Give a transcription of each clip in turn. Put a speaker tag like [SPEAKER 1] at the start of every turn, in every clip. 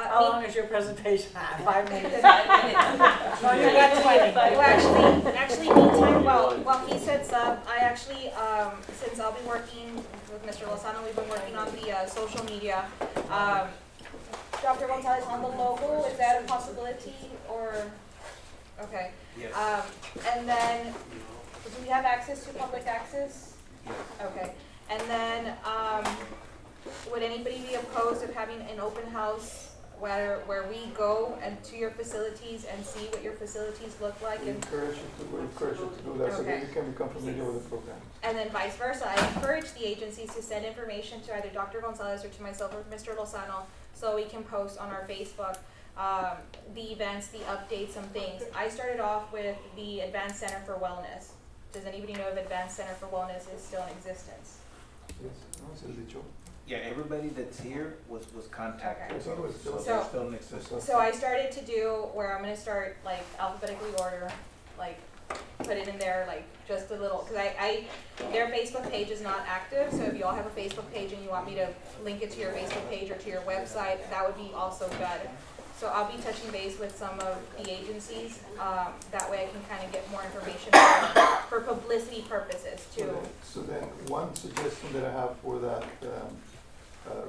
[SPEAKER 1] How long is your presentation? 5 minutes.
[SPEAKER 2] 5 minutes.
[SPEAKER 1] No, you got 20.
[SPEAKER 2] Well, actually, meantime, while he sets up, I actually, since I'll be working with Mr. Lozano, we've been working on the social media. Dr. Gonzalez, on the logo, is that a possibility, or, okay.
[SPEAKER 3] Yes.
[SPEAKER 2] And then, do we have access to public access?
[SPEAKER 3] Yes.
[SPEAKER 2] Okay, and then, would anybody be opposed of having an open house where we go and to your facilities and see what your facilities look like?
[SPEAKER 4] We
[SPEAKER 2] And
[SPEAKER 4] encourage you to do that so that
[SPEAKER 2] Okay.
[SPEAKER 4] you can become familiar with the program.
[SPEAKER 2] And then vice versa, I encourage the agencies to send information to either Dr. Gonzalez or to myself or Mr. Lozano, so we can post on our Facebook, the events, the updates, some things. I started off with the Advanced Center for Wellness. Does anybody know if Advanced Center for Wellness is still in existence?
[SPEAKER 4] Yes, no, it's a dicho.
[SPEAKER 3] Yeah, everybody that's here was contacted.
[SPEAKER 2] Okay.
[SPEAKER 4] So it was
[SPEAKER 3] So
[SPEAKER 4] just-
[SPEAKER 3] they're still in existence.
[SPEAKER 2] So I started to do where I'm gonna start like alphabetically order, like put it in there, like just a little, cause their Facebook page is not active, so if you all have a Facebook page and you want me to link it to your Facebook page or to your website, that would be also good. So I'll be touching base with some of the agencies, that way I can kind of get more information for publicity purposes too.
[SPEAKER 4] So then, one suggestion that I have for that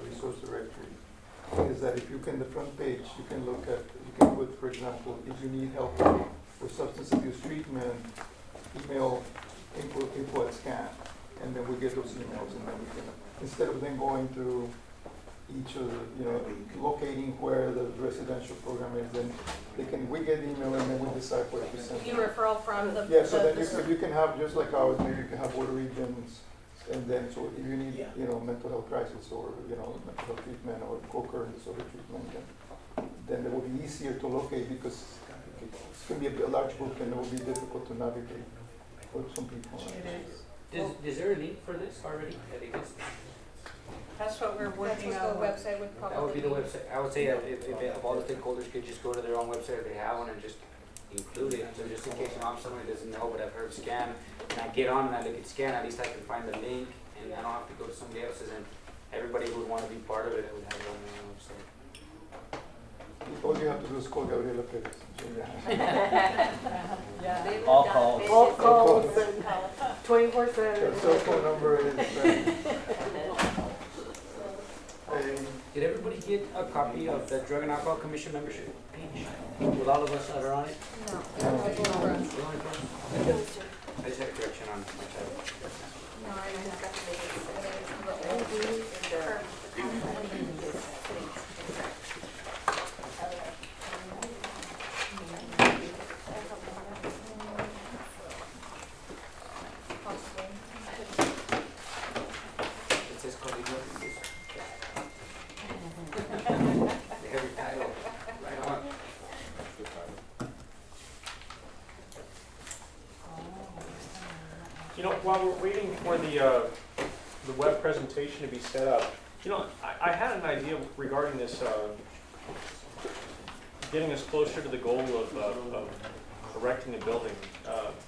[SPEAKER 4] resource directory is that if you can, the front page, you can look at, you can put, for example, if you need help with substance abuse treatment, email info at scan, and then we get those emails, and then we can, instead of then going through each of the, locating where the residential program is, then we get the email and then we decide where to send
[SPEAKER 2] You
[SPEAKER 4] it.
[SPEAKER 2] referral from the.
[SPEAKER 4] Yeah, so
[SPEAKER 2] the-
[SPEAKER 4] then you can have, just like ours, maybe you can have water regions, and then, so if you need, mental health crisis, or, mental health treatment, or co-occurring disorder treatment, then it will be easier to locate, because it's gonna be a large book, and it will be difficult to navigate for some people.
[SPEAKER 5] Is there a link for this already that exists?
[SPEAKER 1] That's what we're
[SPEAKER 2] That's
[SPEAKER 1] working
[SPEAKER 2] what the
[SPEAKER 1] on.
[SPEAKER 2] website would probably.
[SPEAKER 5] That would be the website. I would say that if all the stakeholders could just go to their own website if they have one and just include it. So just in case I'm someone who doesn't know, but I've heard scan, and I get on and I look at scan, at least I can find the link, and I don't have to go to somebody else's, and everybody who would want to be part of it would have it on their own website.
[SPEAKER 4] All you have to do is call Gabriela Perez.
[SPEAKER 1] Yeah.
[SPEAKER 3] All calls.
[SPEAKER 1] All calls,
[SPEAKER 4] Her
[SPEAKER 1] 24/7.
[SPEAKER 4] cell phone number is,
[SPEAKER 5] Did everybody get a copy of the Drug and Alcohol Commission membership page with all of us that are on it?
[SPEAKER 2] No.
[SPEAKER 5] The only one? I just had a correction on my tab.
[SPEAKER 2] No, I just got to make it. Possibly.
[SPEAKER 5] It says Colima. They have your title right on.
[SPEAKER 6] While we're waiting for the web presentation to be set up, I had an idea regarding this, getting us closer to the goal of erecting a building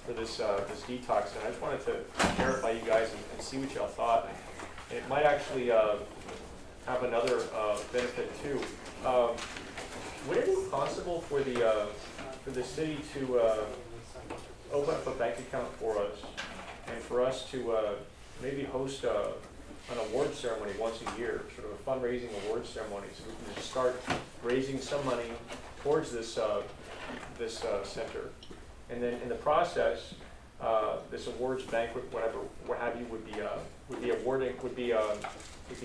[SPEAKER 6] for this detox, and I just wanted to verify you guys and see what y'all thought. It might actually have another benefit too. Would it be possible for the city to open up a bank account for us, and for us to maybe host an award ceremony once a year, sort of a fundraising award ceremony, so we can just start raising some money towards this center, and then in the process, this awards banquet, what have you, would be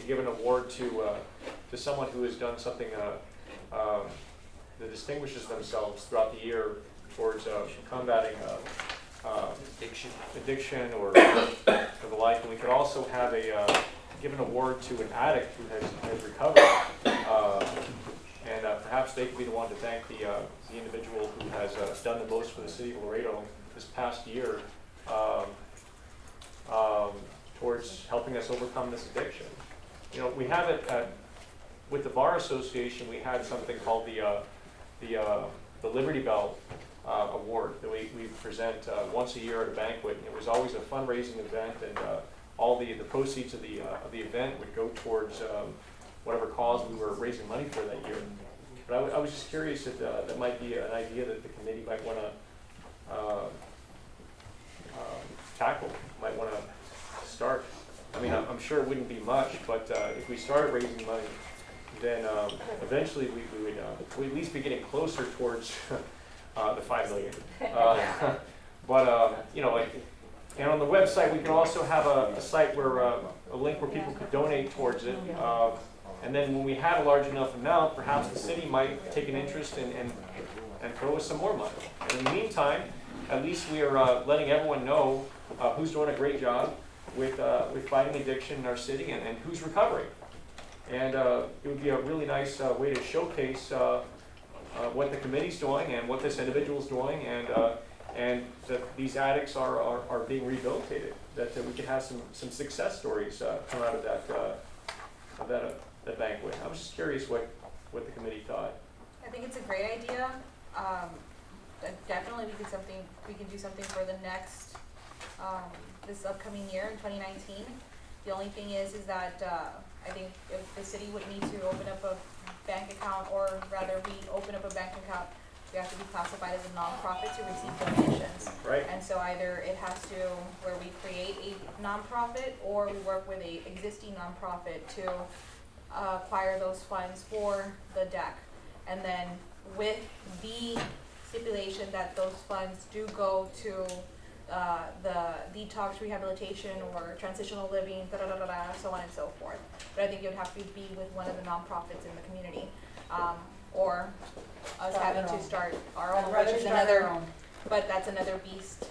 [SPEAKER 6] give an award to someone who has done something that distinguishes themselves throughout the year towards combating addiction or the like. And we could also have give an award to an addict who has recovered, and perhaps they could be the one to thank the individual who has done the most for the city of Laredo this past year towards helping us overcome this addiction. We have it with the Bar Association. We had something called the Liberty Bell award that we present once a year at a banquet. It was always a fundraising event, and all the proceeds of the event would go towards whatever cause we were raising money for that year. But I was just curious if that might be an idea that the committee might wanna, tackle, might wanna start. I mean, I'm sure it wouldn't be much, but, if we started raising money, then, eventually we'd at least be getting closer towards, the 5 million. But, you know, like, and on the website, we can also have a site where, a link where people could donate towards it. And then when we had a large enough amount, perhaps the city might take an interest and throw us some more money. And in the meantime, at least we are letting everyone know who's doing a great job with fighting addiction in our city and who's recovering. And it would be a really nice way to showcase what the committee's doing and what this individual's doing, and that these addicts are being rehabilitated. That we could have some success stories come out of that banquet. I was just curious what the committee thought.
[SPEAKER 2] I think it's a great idea. Definitely we can do something for the next, this upcoming year in 2019. The only thing is that I think if the city would need to open up a bank account, or rather we open up a bank account, we have to be classified as a nonprofit to receive donations.
[SPEAKER 6] Right.
[SPEAKER 2] And so either it has to, where we create a nonprofit, or we work with a existing nonprofit to acquire those funds for the deck. And then with the stipulation that those funds do go to the detox rehabilitation or transitional living, so on and so forth. But I think it would have to be with one of the nonprofits in the community, or us having to start our own, which is another, but that's another beast.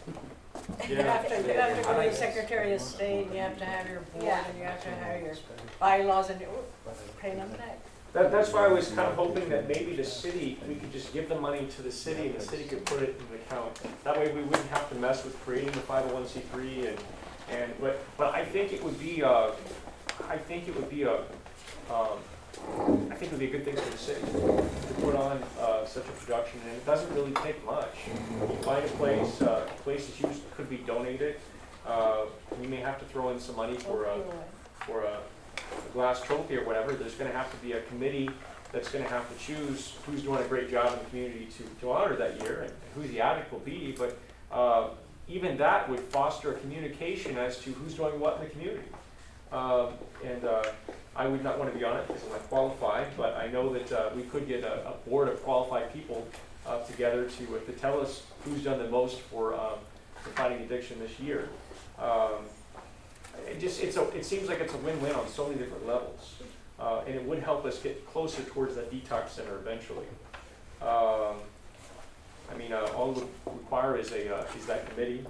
[SPEAKER 1] You have to go to the Secretary of State, and you have to have your board,
[SPEAKER 2] Yeah.
[SPEAKER 1] and you have to have your bylaws, and pay them back.
[SPEAKER 6] That's why I was kind of hoping that maybe the city, we could just give the money to the city and the city could put it in the account. That way we wouldn't have to mess with creating the 501c3 but I think it would be a good thing for the city to put on such a production, and it doesn't really take much. You find a place that's used could be donated. We may have to throw in some money for a glass trophy or whatever. There's going to have to be a committee that's going to have to choose who's doing a great job in the community to honor that year, and who the addict will be. But even that would foster a communication as to who's doing what in the community. I would not want to be on it because I'm not qualified, but I know that we could get a board of qualified people together to tell us who's done the most for fighting addiction this year. It seems like it's a win-win on so many different levels, and it would help us get closer towards that detox center eventually. I mean, all we require is that committee,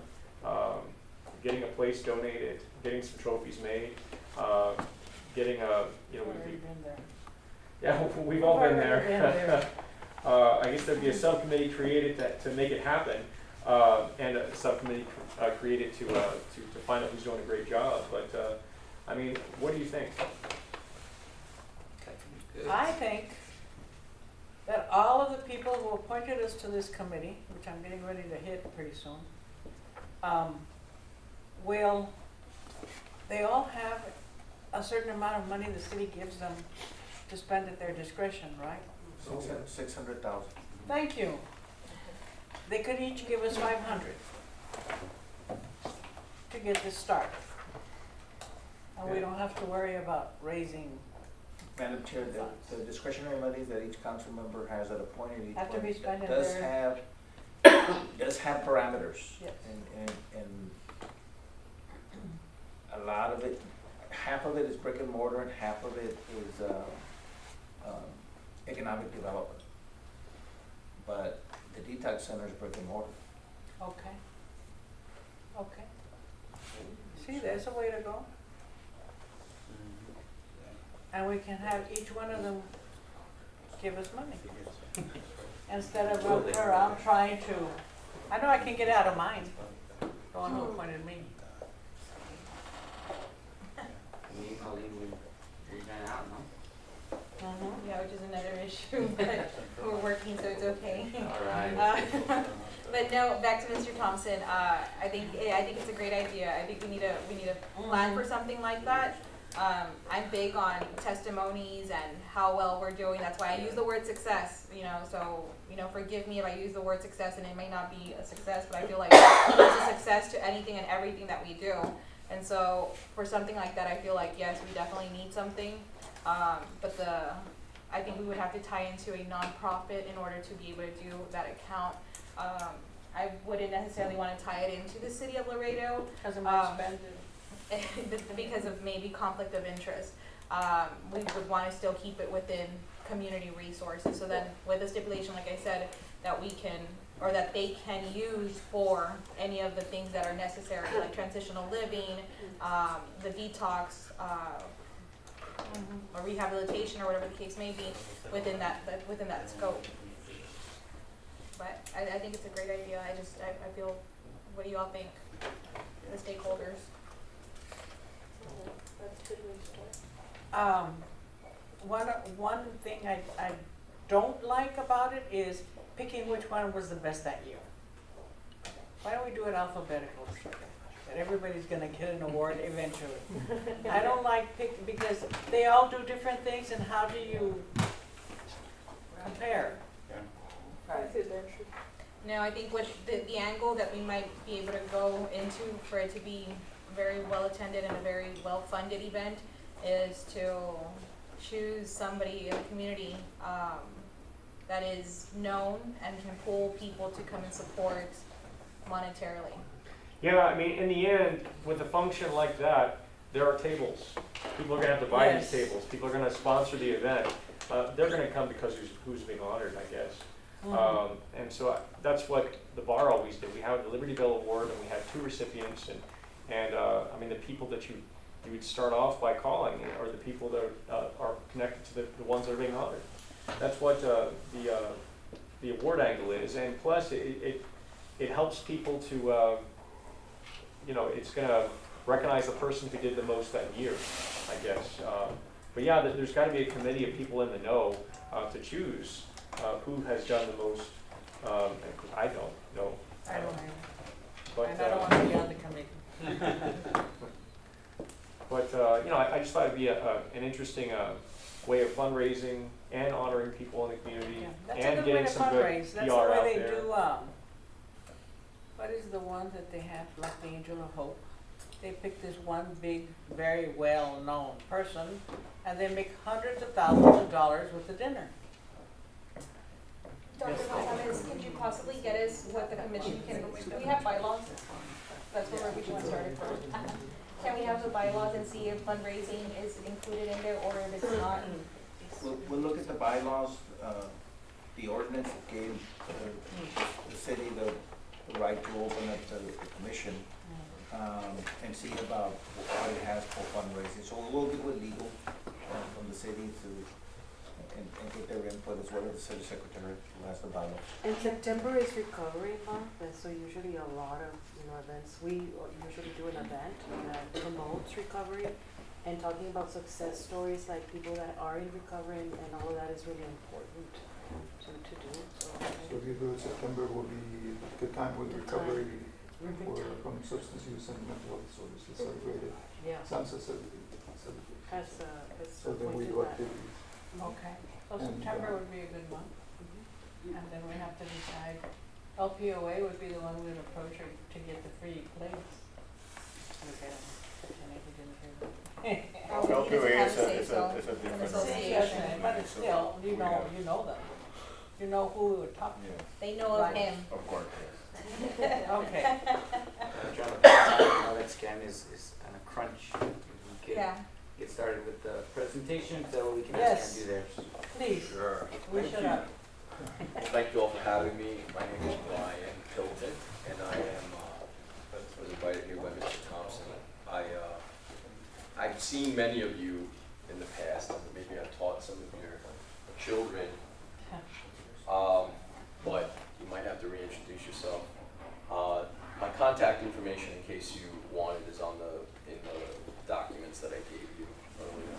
[SPEAKER 6] getting a place donated, getting some trophies made, getting a, yeah, we've all been there. I guess there'd be a subcommittee created to make it happen, and a subcommittee created to find out who's doing a great job. But I mean, what do you think?
[SPEAKER 1] I think that all of the people who appointed us to this committee, which I'm getting ready to hit pretty soon, they all have a certain amount of money the city gives them to spend at their discretion, right?
[SPEAKER 3] 600,000.
[SPEAKER 1] Thank you. They could each give us 500 to get this started. And we don't have to worry about raising,
[SPEAKER 3] Madam Chair, the discretionary monies that each council member has at a point in each
[SPEAKER 1] have to be
[SPEAKER 3] one
[SPEAKER 1] spent in
[SPEAKER 3] does
[SPEAKER 1] their,
[SPEAKER 3] have parameters.
[SPEAKER 1] Yes.
[SPEAKER 3] And a lot of it, half of it is brick and mortar and half of it is economic development. But the detox center is brick and mortar.
[SPEAKER 1] okay. Okay. See, there's a way to go. And we can have each one of them give us money. Instead of running around trying to, I know I can get out of mine. The one who appointed me.
[SPEAKER 5] Me, Colleen, we ran out, no?
[SPEAKER 2] Yeah, which is another issue, but we're working, so it's okay.
[SPEAKER 5] All right.
[SPEAKER 2] But no, back to Mr. Thompson. I think it's a great idea. I think we need a plan for something like that. I'm big on testimonies and how well we're doing. That's why I use the word success, you know, so, you know, forgive me if I use the word success and it may not be a success, but I feel like there's a success to anything and everything that we do. And so for something like that, I feel like, yes, we definitely need something. But I think we would have to tie into a nonprofit in order to be able to do that account. I wouldn't necessarily want to tie it into the city of Laredo.
[SPEAKER 1] Cause of my spending.
[SPEAKER 2] Because of maybe conflict of interest. We would want to still keep it within community resources. So then with the stipulation, like I said, that we can, or that they can use for any of the things that are necessary, like transitional living, the detox, or rehabilitation, or whatever the case may be, within that scope. But I think it's a great idea. I feel, what do you all think, the stakeholders?
[SPEAKER 1] One thing I don't like about it is picking which one was the best that year. Why don't we do it alphabetical? That everybody's gonna get an award eventually. I don't like pick, because they all do different things, and how do you compare?
[SPEAKER 2] No, I think what the angle that we might be able to go into for it to be very well attended and a very well funded event is to choose somebody in the community that is known and can pull people to come and support monetarily.
[SPEAKER 6] Yeah, I mean, in the end, with a function like that, there are tables. People are gonna have to buy these
[SPEAKER 1] Yes.
[SPEAKER 6] tables. People are gonna sponsor the event. They're gonna come because who's being honored, I guess. And so that's what the bar always did. We had the Liberty Bell Award, and we had 2 recipients, and I mean, the people that you would start off by calling are the people that are connected to the ones that are being honored. That's what the award angle is, and plus it helps people to you know, it's gonna recognize the person who did the most that year, I guess. But yeah, there's got to be a committee of people in the know to choose who has done the most. Because I don't know.
[SPEAKER 1] I don't know.
[SPEAKER 6] But
[SPEAKER 1] And I don't want to be on the committee.
[SPEAKER 6] but you know, I just thought it'd be an interesting way of fundraising and honoring people in the community,
[SPEAKER 1] Yeah, that's a
[SPEAKER 6] and
[SPEAKER 1] good way
[SPEAKER 6] getting
[SPEAKER 1] to
[SPEAKER 6] some good
[SPEAKER 1] fundraise. That's
[SPEAKER 6] PR
[SPEAKER 1] the
[SPEAKER 6] out
[SPEAKER 1] way they
[SPEAKER 6] there.
[SPEAKER 1] do, what is the one that they have, like the Angel of Hope? They pick this one big, very well-known person, and they make hundreds of thousands of dollars with the dinner.
[SPEAKER 2] Dr. Gonzalez, could you possibly get us what the commission can, do we have bylaws? That's where we should start from. Can we have the bylaws and see if fundraising is included in there or if it's not?
[SPEAKER 3] We'll look at the bylaws, the ordinance gave the city the right to open up the commission, and see about what it has for fundraising. So we'll get with legal from the city and get their input, as well as the city secretary who has the bylaws.
[SPEAKER 7] And September is recovery month, and so usually a lot of, events, we usually do an event that promotes recovery and talking about success stories, like people that are in recovery, and all of that is really important to do, so.
[SPEAKER 4] So if you do it, September will be the time with recovery from substance use and mental health services celebrated.
[SPEAKER 7] Yeah,
[SPEAKER 4] SAMHSA
[SPEAKER 7] has,
[SPEAKER 4] So then we
[SPEAKER 7] appointed
[SPEAKER 4] do
[SPEAKER 7] that.
[SPEAKER 4] activities.
[SPEAKER 1] Okay, so
[SPEAKER 4] And,
[SPEAKER 1] September would be a good month, and then we have to decide. LPOA would be the one we'd approach to get the free plates. Okay,
[SPEAKER 2] Oh, he doesn't have a say so.
[SPEAKER 8] It's a
[SPEAKER 2] An
[SPEAKER 8] different.
[SPEAKER 2] association.
[SPEAKER 1] but it's still, you know them. You know who we would talk to.
[SPEAKER 8] Yeah,
[SPEAKER 2] They know of him.
[SPEAKER 8] of course, yes.
[SPEAKER 1] Okay,
[SPEAKER 5] John, now that scan is on a crunch. We can
[SPEAKER 2] Yeah.
[SPEAKER 5] get started with the presentation, so we can
[SPEAKER 1] Yes.
[SPEAKER 5] ask Scan do theirs.
[SPEAKER 1] please,
[SPEAKER 9] Sure.
[SPEAKER 1] we
[SPEAKER 9] Thank
[SPEAKER 1] should
[SPEAKER 9] you.
[SPEAKER 1] have.
[SPEAKER 9] Thank you all for having me. My name is Brian Hilton, and I was invited here by Mr. Thompson. I've seen many of you in the past, and maybe I've taught some of your children, but you might have to reintroduce yourself. My contact information, in case you wanted, is in the documents that I gave you earlier.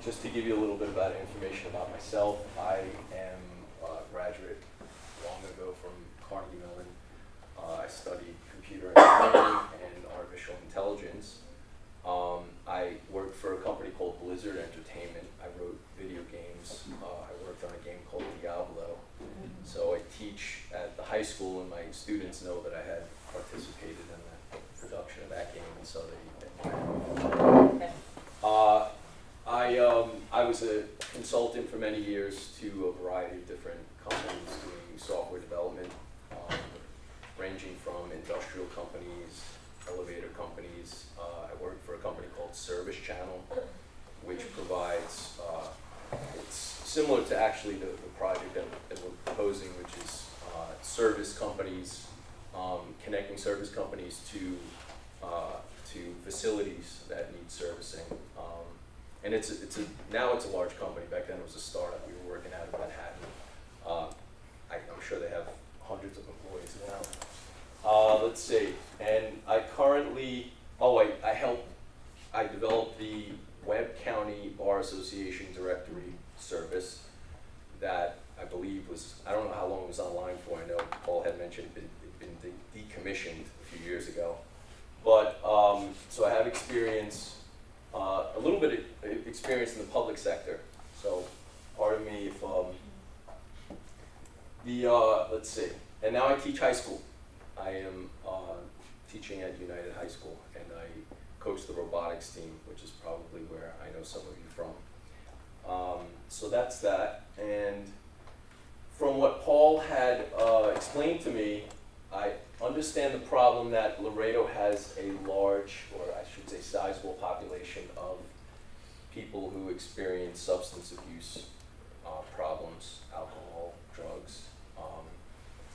[SPEAKER 9] Just to give you a little bit about information about myself, I am a graduate long ago from Carnegie Mellon. I studied computer engineering and artificial intelligence. I Blizzard Entertainment. I wrote video games. I worked on a game called Diablo. So I teach at the high school, and my students know that I had participated in the production of that game, and so they I was a consultant for many years to a variety of different companies doing software development, ranging from industrial companies, elevator companies. I worked for a company called Service Channel, which provides, it's similar to actually the project that we're proposing, which is service companies, connecting service companies to facilities that need servicing. And now it's a large company. Back then it was a startup. We were working out of Manhattan. I'm sure they have hundreds of employees now. Let's see. And I currently, I developed the Webb County Bar Association directory service that I believe was, I don't know how long it was online for. I know Paul had mentioned it'd been decommissioned a few years ago. But, so I have experience, a little bit of experience in the public sector. So, pardon me if, let's see. And now I teach high school. I am teaching at United High School, and I coach the robotics team, which is probably where I know some of you from. So that's that. And from what Paul had explained to me, I understand the problem that Laredo has a large, or I should say sizable population of people who experience substance abuse problems, alcohol, drugs.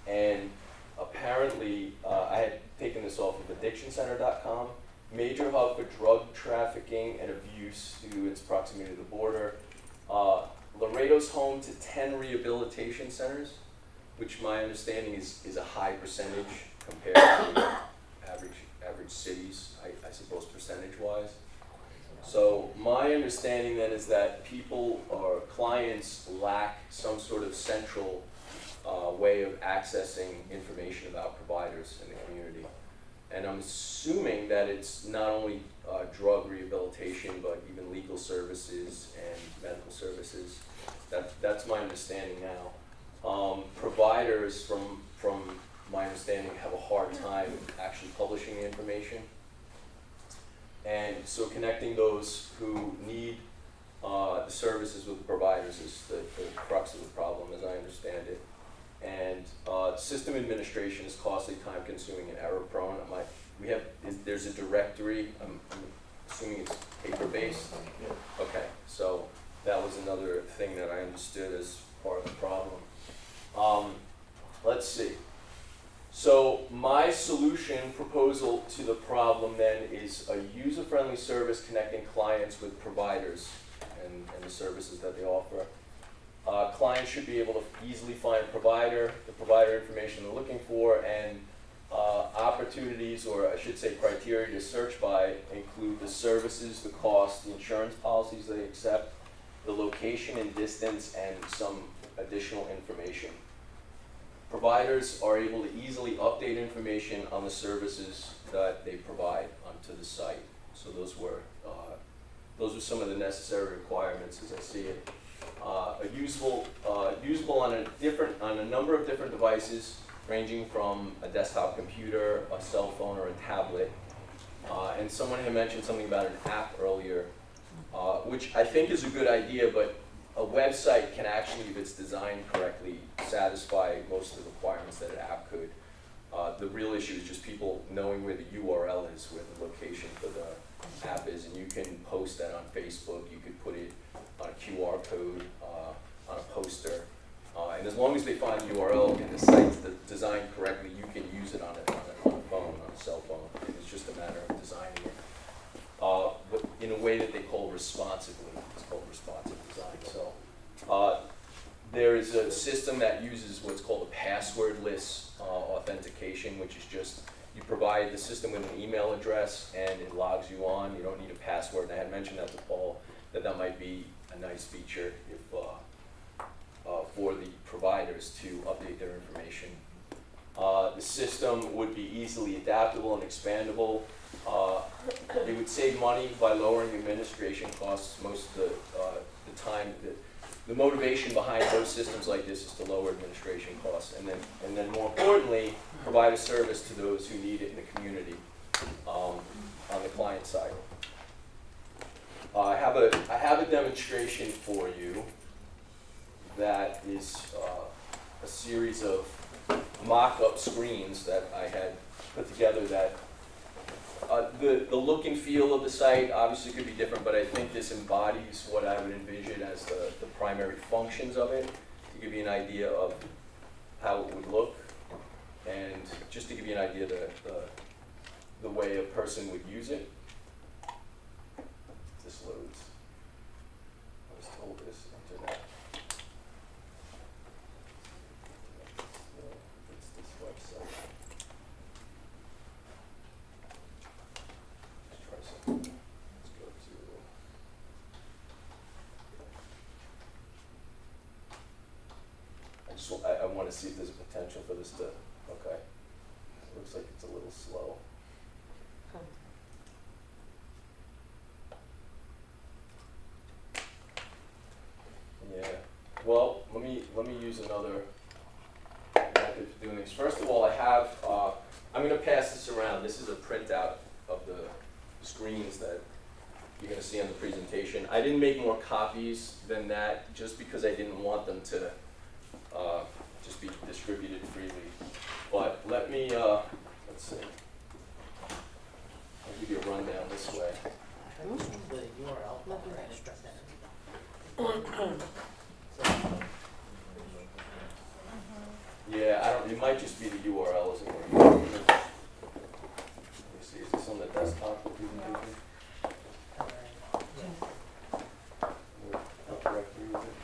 [SPEAKER 9] And apparently, I had taken this off of addictioncenter.com, major hub for drug trafficking and abuse due to its proximity to the border. Laredo's home to 10 rehabilitation centers, which my understanding is a high percentage compared to average cities, I suppose percentage-wise. So my understanding then is that people or clients lack some sort of central way of accessing information about providers in the community. And I'm assuming that it's not only drug rehabilitation, but even legal services and medical services. That's my understanding now. Providers, from my understanding, have a hard time actually publishing the information. And so connecting those who need the services with there's the crux of the problem, as I understand it. And system administration is costly, time-consuming, and error-prone. There's a directory. I'm assuming it's paper-based. Okay, so that was another thing that I understood as part of the problem. Let's see. So my solution proposal to the problem then is a user-friendly service connecting clients with providers and the services that they offer. Clients should be able to easily find the provider information they're looking for, and opportunities, or I should say criteria to search by, include the services, the cost, the insurance policies they accept, the location and distance, and some additional information. Providers are able to easily update information on the services that they provide onto the site. So those were some of the necessary requirements as I see it. Usable on a number of different devices, ranging from a desktop computer, a cell phone, or a tablet. And someone had mentioned something about an app earlier, which I think is a good idea, but a website can actually, if it's designed correctly, satisfy most of the requirements that an app could. The real issue is just people knowing where the URL is, where the location for the app is, and you can post that on Facebook, you could put it on a QR code, on a poster, and as long as they find the URL and the site's designed correctly, you can use it on a phone, on a cell phone. It's just a matter of designing it but in a way that they call responsively. It's called responsive design. So there is a system that uses what's called a passwordless authentication, which is just you provide the system with an email address and it logs you on. You don't need a password. And I had mentioned that to Paul, that might be a nice feature if for the providers to update their information. The system would be easily adaptable and expandable. They would save money by lowering administration costs most of the time. The motivation behind those systems like this is to lower administration costs, and then more importantly, provide a service to those who need it in the community on the client side. I have a demonstration for you that is a series of mock-up screens that I had put together that the look and feel of the site obviously could be different, but I think this embodies what I would envision as the primary functions of it, to give you an idea of how it would look, and just to give you an idea of the way a person would use it. This loads. I was told this internet. It's this website. Let's try something. Let's go to. I want to see if there's a potential for this to. Okay. It looks like it's a little slow. Yeah. Well, let me use another method for doing this. First of all, I have. I'm going to pass this around. This is a printout of the screens that you're going to see on the presentation. I didn't make more copies than that just because I didn't want them to just be distributed freely. But let me. Let's see. I'll give you a rundown this way.
[SPEAKER 8] The URL.
[SPEAKER 9] Yeah, I don't. It might just be the URL isn't working. Let me see. Is this on the desktop? The presentation? What directory is it?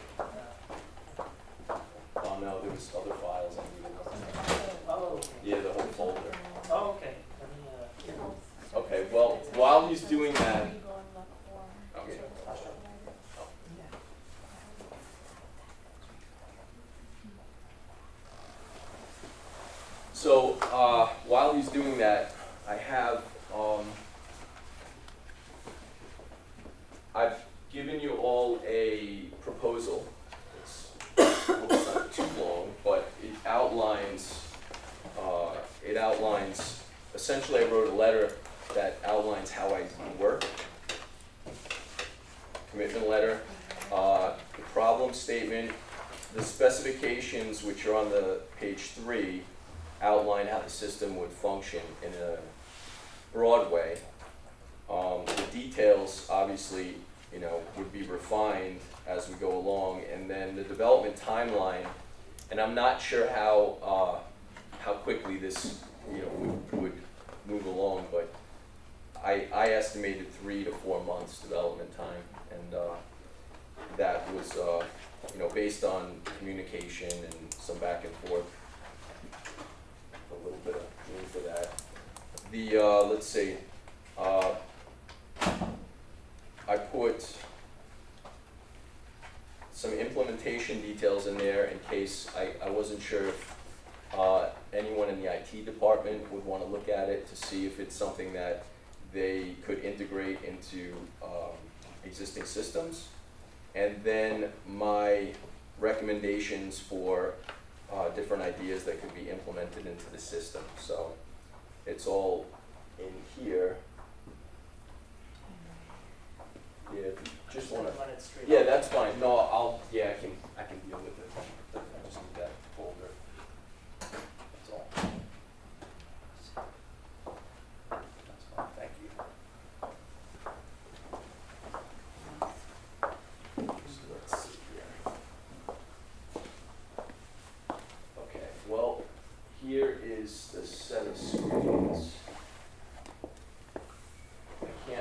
[SPEAKER 9] Oh no, there was other files I needed.
[SPEAKER 8] Oh,
[SPEAKER 9] Yeah, the whole folder.
[SPEAKER 8] oh, okay. Let me,
[SPEAKER 9] Okay. Well, while he's doing that. Okay. So while he's doing that, I have I've given you all a proposal. It's not too long, but it outlines. Essentially, I wrote a letter that outlines how I work. Commitment letter, the problem statement, the specifications, which are on the page 3. Outline how the system would function in a broad way. The details, obviously, would be refined as we go along, and then the development timeline. And I'm not sure how quickly this, would move along, but I estimated 3 to 4 months development time, and that was, based on communication and some back and forth. A little bit of room for that. Let's see, I put some implementation details in there in case I wasn't sure if anyone in the IT department would want to look at it to see if it's something that they could integrate into existing systems. And then my recommendations for different ideas that could be implemented into the system. So it's all in here. Yeah, if you just want to.
[SPEAKER 8] run it straight.
[SPEAKER 9] Yeah, that's fine. No, I can deal with it. I just need that folder. That's all. That's fine. Thank you. Let's see here. Okay. Well, here is the set of screens.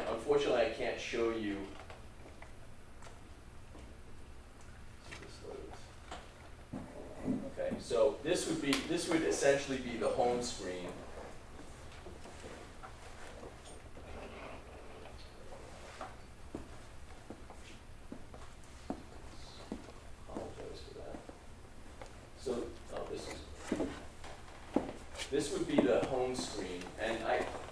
[SPEAKER 9] Unfortunately, I can't show you. Okay, so this would essentially be the home screen. Apologize for that. So, this is. this would be the home screen, and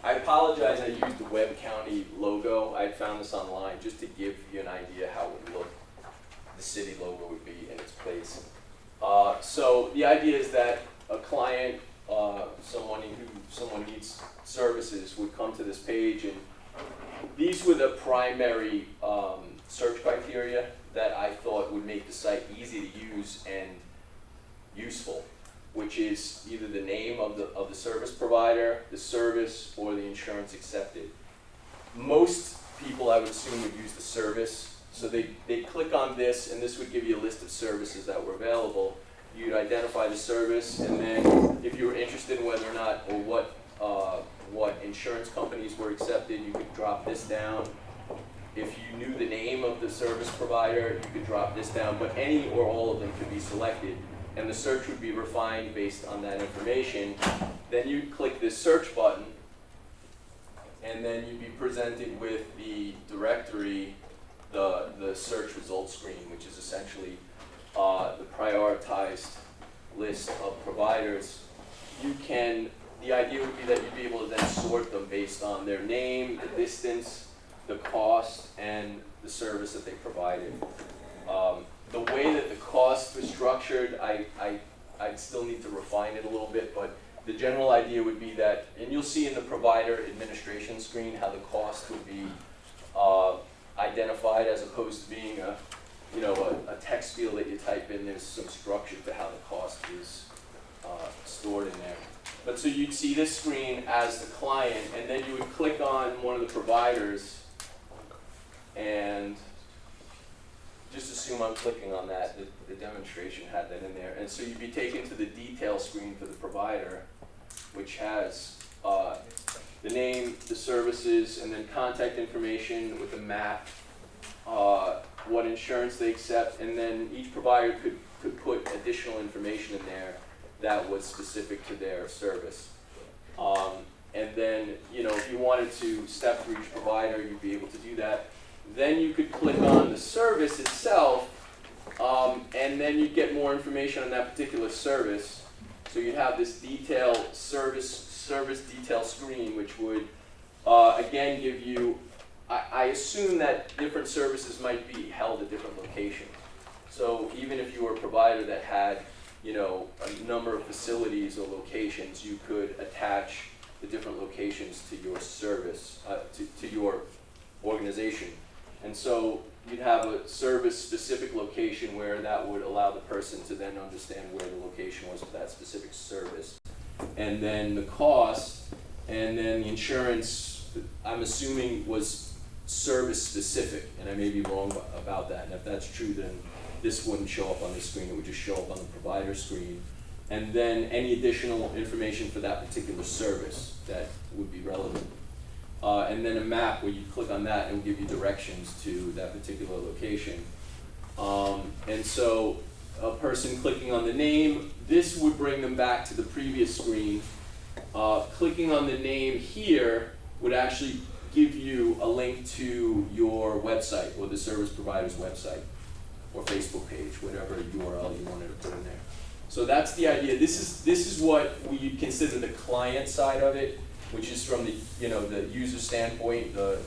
[SPEAKER 9] I apologize, I used the Webb County logo. I found this online just to give you an idea how it would look, the city logo would be in its place. So the idea is that a client, someone needs services would come to this page, and these were the primary search criteria that I thought would make the site easy to use and useful, which is either the name of the service provider, the service, or the insurance accepted. Most people, I would assume, would use the service. So they'd click on this, and this would give you a list of services that were available. You'd identify the service, and then if you were interested in whether or not, or what insurance companies were accepted, you could drop this down. If you knew the name of the service provider, you could drop this down, but any or all of them could be selected, and the search would be refined based on that information. Then you'd click this search button, and then you'd be presented with the directory, the search results screen, which is essentially the prioritized list of providers. The idea would be that you'd be able to then sort them based on their name, the distance, the cost, and the service that they provided. The way that the cost was structured, I'd still need to refine it a little bit, but the general idea would be that, and you'll see in the provider administration screen how the cost would be identified as opposed to being a text field that you type in. There's some structure to how the cost is stored in there. But so you'd see this screen as the client, and then you would click on one of the providers, and just assume I'm clicking on that. The demonstration had that in there. And so you'd be taken to the detail screen for the provider, which has the name, the services, and then contact information with a map, what insurance they accept, and then each provider could put additional information in there that was specific to their service. And then, if you wanted to step through each provider, you'd be able to do that. Then you could click on the service itself, and then you'd get more information on that particular service. So you'd have this service detail screen, which would, again, give you, I assume that different services might be held at different locations. So even if you were a provider that had, a number of facilities or locations, you could attach the different locations to your service, to your organization. And so you'd have a service-specific location where that would allow the person to then understand where the location was for that specific service. And then the cost, and then the insurance, I'm assuming was service-specific, and I may be wrong about that. And if that's true, then this wouldn't show up on the screen, it would just show up on the provider screen. And then any additional information for that particular service that would be relevant. And then a map where you click on that and it will give you directions to that particular location. And so a person clicking on the name, this would bring them back to the previous screen. Clicking on the name here would actually give you a link to your website or the service provider's website or Facebook page, whatever URL you wanted to put in there. So that's the idea. This is what we consider the client side of it, which is from the the user standpoint, the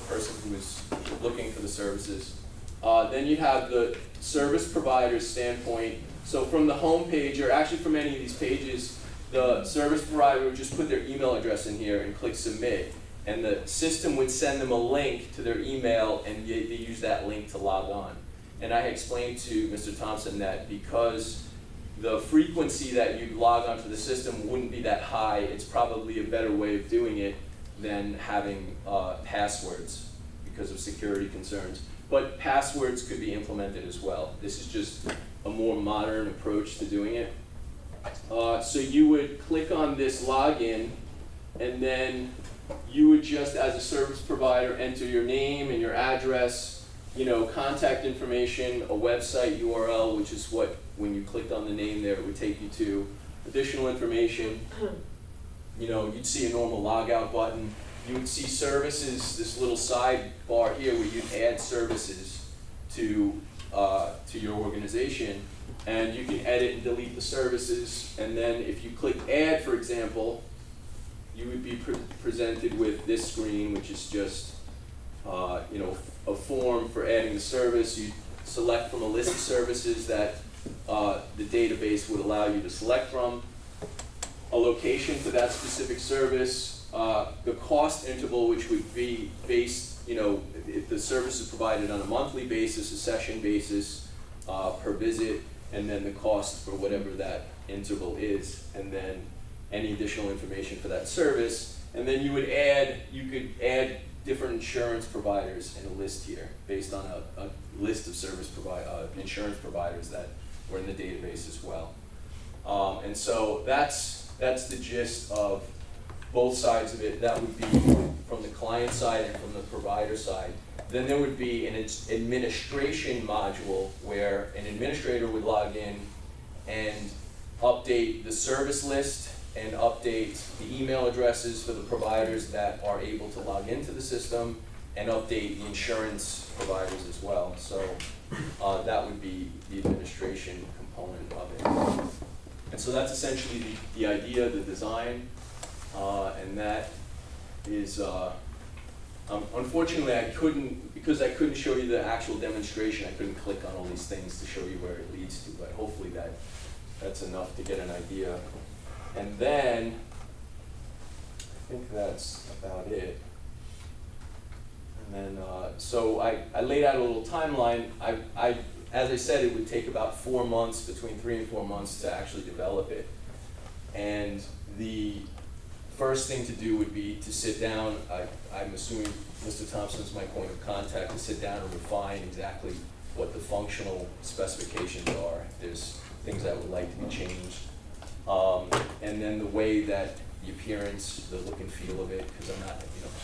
[SPEAKER 9] person who is looking for the services. Then you have the service provider's standpoint. So from the home page, or actually from any of these pages, the service provider would just put their email address in here and click submit, and the system would send them a link to their email, and they use that link to log on. And I explained to Mr. Thompson that because the frequency that you log onto the system wouldn't be that high, it's probably a better way of doing it than having passwords because of security concerns. But passwords could be implemented as well. This is just a more modern approach to doing it. So you would click on this login, and then you would just, as a service provider, enter your name and your address, contact information, a website URL, which is what, when you clicked on the name there, it would take you to additional information. You'd see a normal logout button. You would see services, this little sidebar here where you'd add services to to your organization, and you can edit and delete the services. And then if you click add, for example, you would be presented with this screen, which is just a form for adding the service. You select from a list of services that the database would allow you to select from, a location for that specific service, the cost interval, which would be based, if the service is provided on a monthly basis, a session basis, per visit, and then the cost for whatever that interval is, and then any additional information for that service. And then you could add different insurance providers in a list here based on a list of insurance providers that were in the database as well. And so that's the gist of both sides of it. That would be from the client side and from the provider side. Then there would be an administration module where an administrator would log in and update the service list and update the email addresses for the providers that are able to log into the system, and update the insurance providers as well. So that would be the administration component of it. And so that's essentially the idea, the design, and that is, unfortunately because I couldn't show you the actual demonstration, I couldn't click on all these things to show you where it leads to, but hopefully that's enough to get an idea. And then, I think that's about it. And then, so I laid out a little timeline. As I said, it would take about 4 months, between 3 and 4 months, to actually develop it. And the first thing to do would be to sit down. I'm assuming Mr. Thompson's my point of contact, to sit down and refine exactly what the functional specifications are. If there's things I would like to be changed. And then the way that the appearance, the look and feel of it, because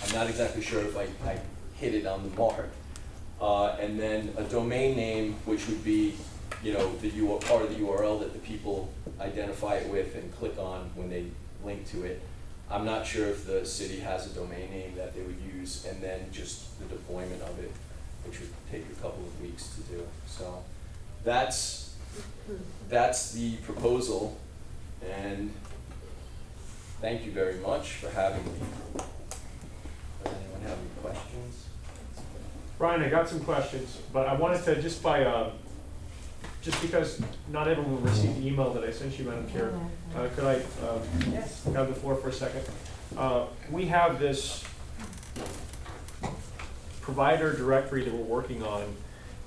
[SPEAKER 9] I'm not exactly sure if I hit it on the mark. And then a domain name, which would be, part of the URL that the people identify it with and click on when they link to it. I'm not sure if the city has a domain name that they would use, and then just the deployment of it, which would take a couple of weeks to do. So that's the proposal, and thank you very much for having me. Does anyone have any questions?
[SPEAKER 6] Brian, I got some questions, but I wanted to just because not everyone will receive the email that I sent you, Madam Chair, could I have the floor for a second? We have this provider directory that we're working on,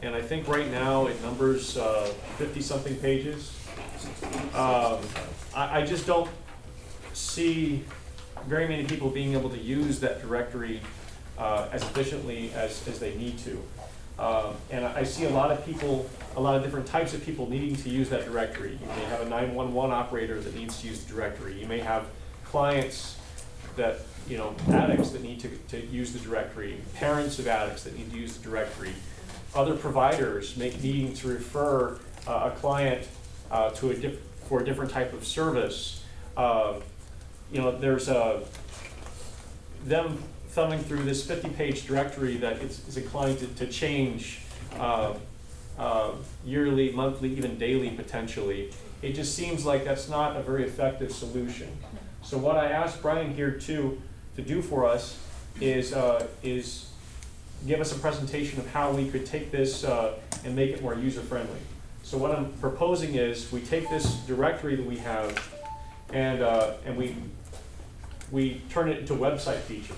[SPEAKER 6] and I think right now it numbers 50-something pages. I just don't see very many people being able to use that directory as efficiently as they need to. And I see a lot of different types of people needing to use that directory. You may have a 911 operator that needs to use the directory. You may have clients that, addicts that need to use the directory, parents of addicts that need to use the directory, other providers needing to refer a client for a different type of service. There's them thumbing through this 50-page directory that is inclined to change yearly, monthly, even daily potentially. It just seems like that's not a very effective solution. So what I asked Brian here to do for us is give us a presentation of how we could take this and make it more user-friendly. So what I'm proposing is we take this directory that we have and we turn it into a website feature.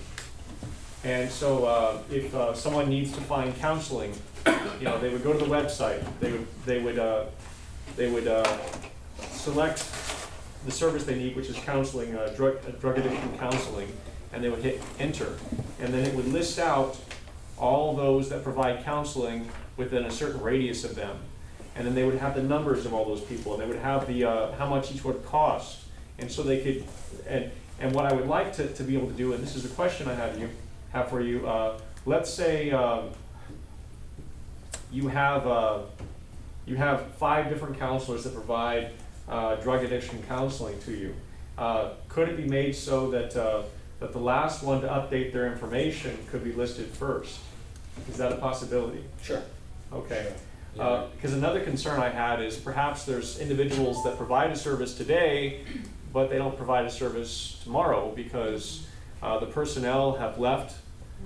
[SPEAKER 6] And so if someone needs to find counseling, they would go to the website. They would select the service they need, which is counseling, drug addiction counseling, and they would hit enter. And then it would list out all those that provide counseling within a certain radius of them. And then they would have the numbers of all those people, and they would have the how much each would cost. And so they could, and what I would like to be able to do, and this is the question I have for you. Let's say you have 5 different counselors that provide drug addiction counseling to you. Could it be made so that the last one to update their information could be listed first? Is that a possibility?
[SPEAKER 9] Sure.
[SPEAKER 6] Okay. Because another concern I had is perhaps there's individuals that provide a service today, but they don't provide a service tomorrow because the personnel have left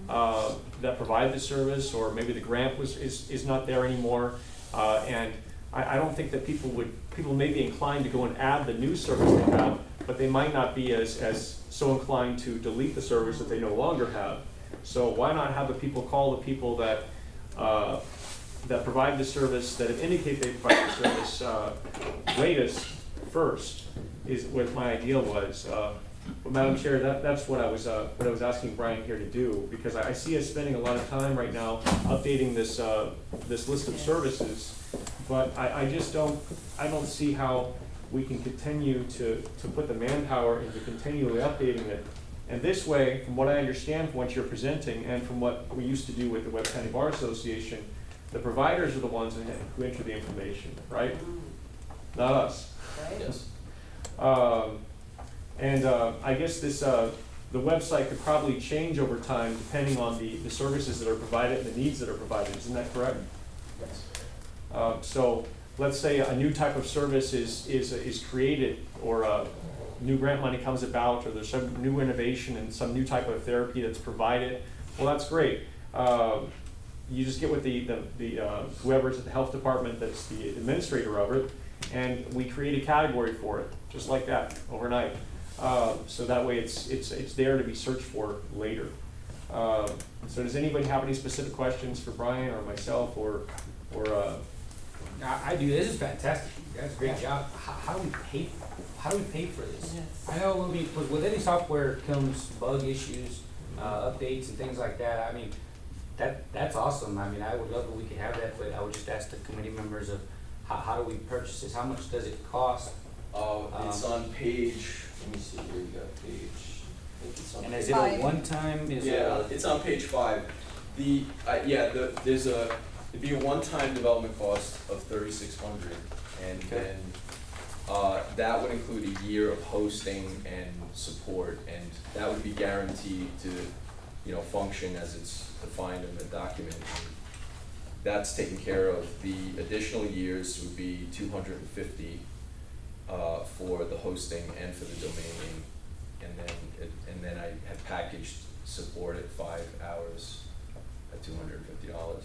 [SPEAKER 6] that provide the service, or maybe the grant is not there anymore. And I don't think that people may be inclined to go and add the new service they have, but they might not be as so inclined to delete the service that they no longer have. So why not have the people call the people that that provide the service, that indicate they provide the service latest first, is what my ideal was. But Madam Chair, that's what I was asking Brian here to do, because I see us spending a lot of time right now updating this this list of services, but I just don't see how we can continue to put the manpower into continually updating it. And this way, from what I understand from what you're presenting and from what we used to do with the Webb County Bar Association, the providers are the ones who enter the information, right? Not us.
[SPEAKER 9] Yes.
[SPEAKER 6] I guess this, the website could probably change over time depending on the services that are provided and the needs that are provided, isn't that correct?
[SPEAKER 9] Yes.
[SPEAKER 6] So let's say a new type of service is created, or new grant money comes about, or there's some new innovation and some new type of therapy that's provided. Well, that's great. You just get with the whoever's at the health department that's the administrator of it, and we create a category for it, just like that, overnight. So that way it's there to be searched for later. So does anybody have any specific questions for Brian or myself or
[SPEAKER 5] I do. This is fantastic. That's a great job. How do we pay? How do we pay for this? I know with any software comes bug issues, updates, and things like that. I mean, that's awesome. I mean, I would love if we could have that, but I would just ask the committee members of how do we purchase this? How much does it cost?
[SPEAKER 9] It's on page, let me see here, you got page, I think it's on.
[SPEAKER 5] And is it a one-time?
[SPEAKER 9] It's on page 5. It'd be a one-time development cost of $3,600, and then that would include a year of hosting and support, and that would be guaranteed to, function as it's defined in the document. And that's taken care of. The additional years would be $250 for the hosting and for the domain name, and then I have packaged support at 5 hours at $250.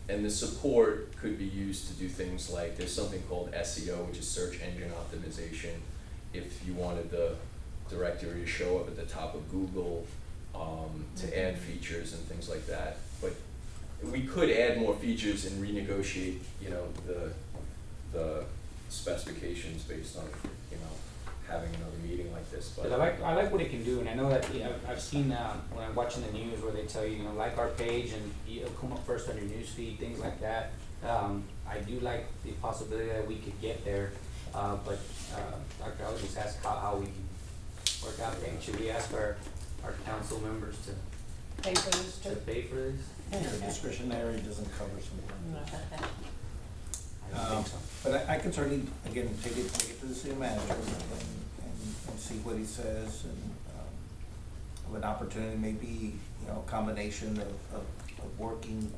[SPEAKER 9] And the support could be used to do things like, there's something called SEO, which is search engine optimization. If you wanted the directory to show up at the top of Google, to add features and things like that. But we could add more features and renegotiate, the specifications based on, having another meeting like this. But
[SPEAKER 5] I like what it can do, and I know that I've seen when I'm watching the news where they tell you, like our page, and it'll come up first on your news feed, things like that. I do like the possibility that we could get there, but Dr. I'll just ask how we can work out things. Should we ask our council members to
[SPEAKER 1] Pay for this too?
[SPEAKER 5] pay for this?
[SPEAKER 3] Your discretionary doesn't cover some.
[SPEAKER 1] No.
[SPEAKER 5] I don't think so.
[SPEAKER 3] But I can certainly, again, take it to the city manager and see what he says, and of an opportunity, maybe, a combination of working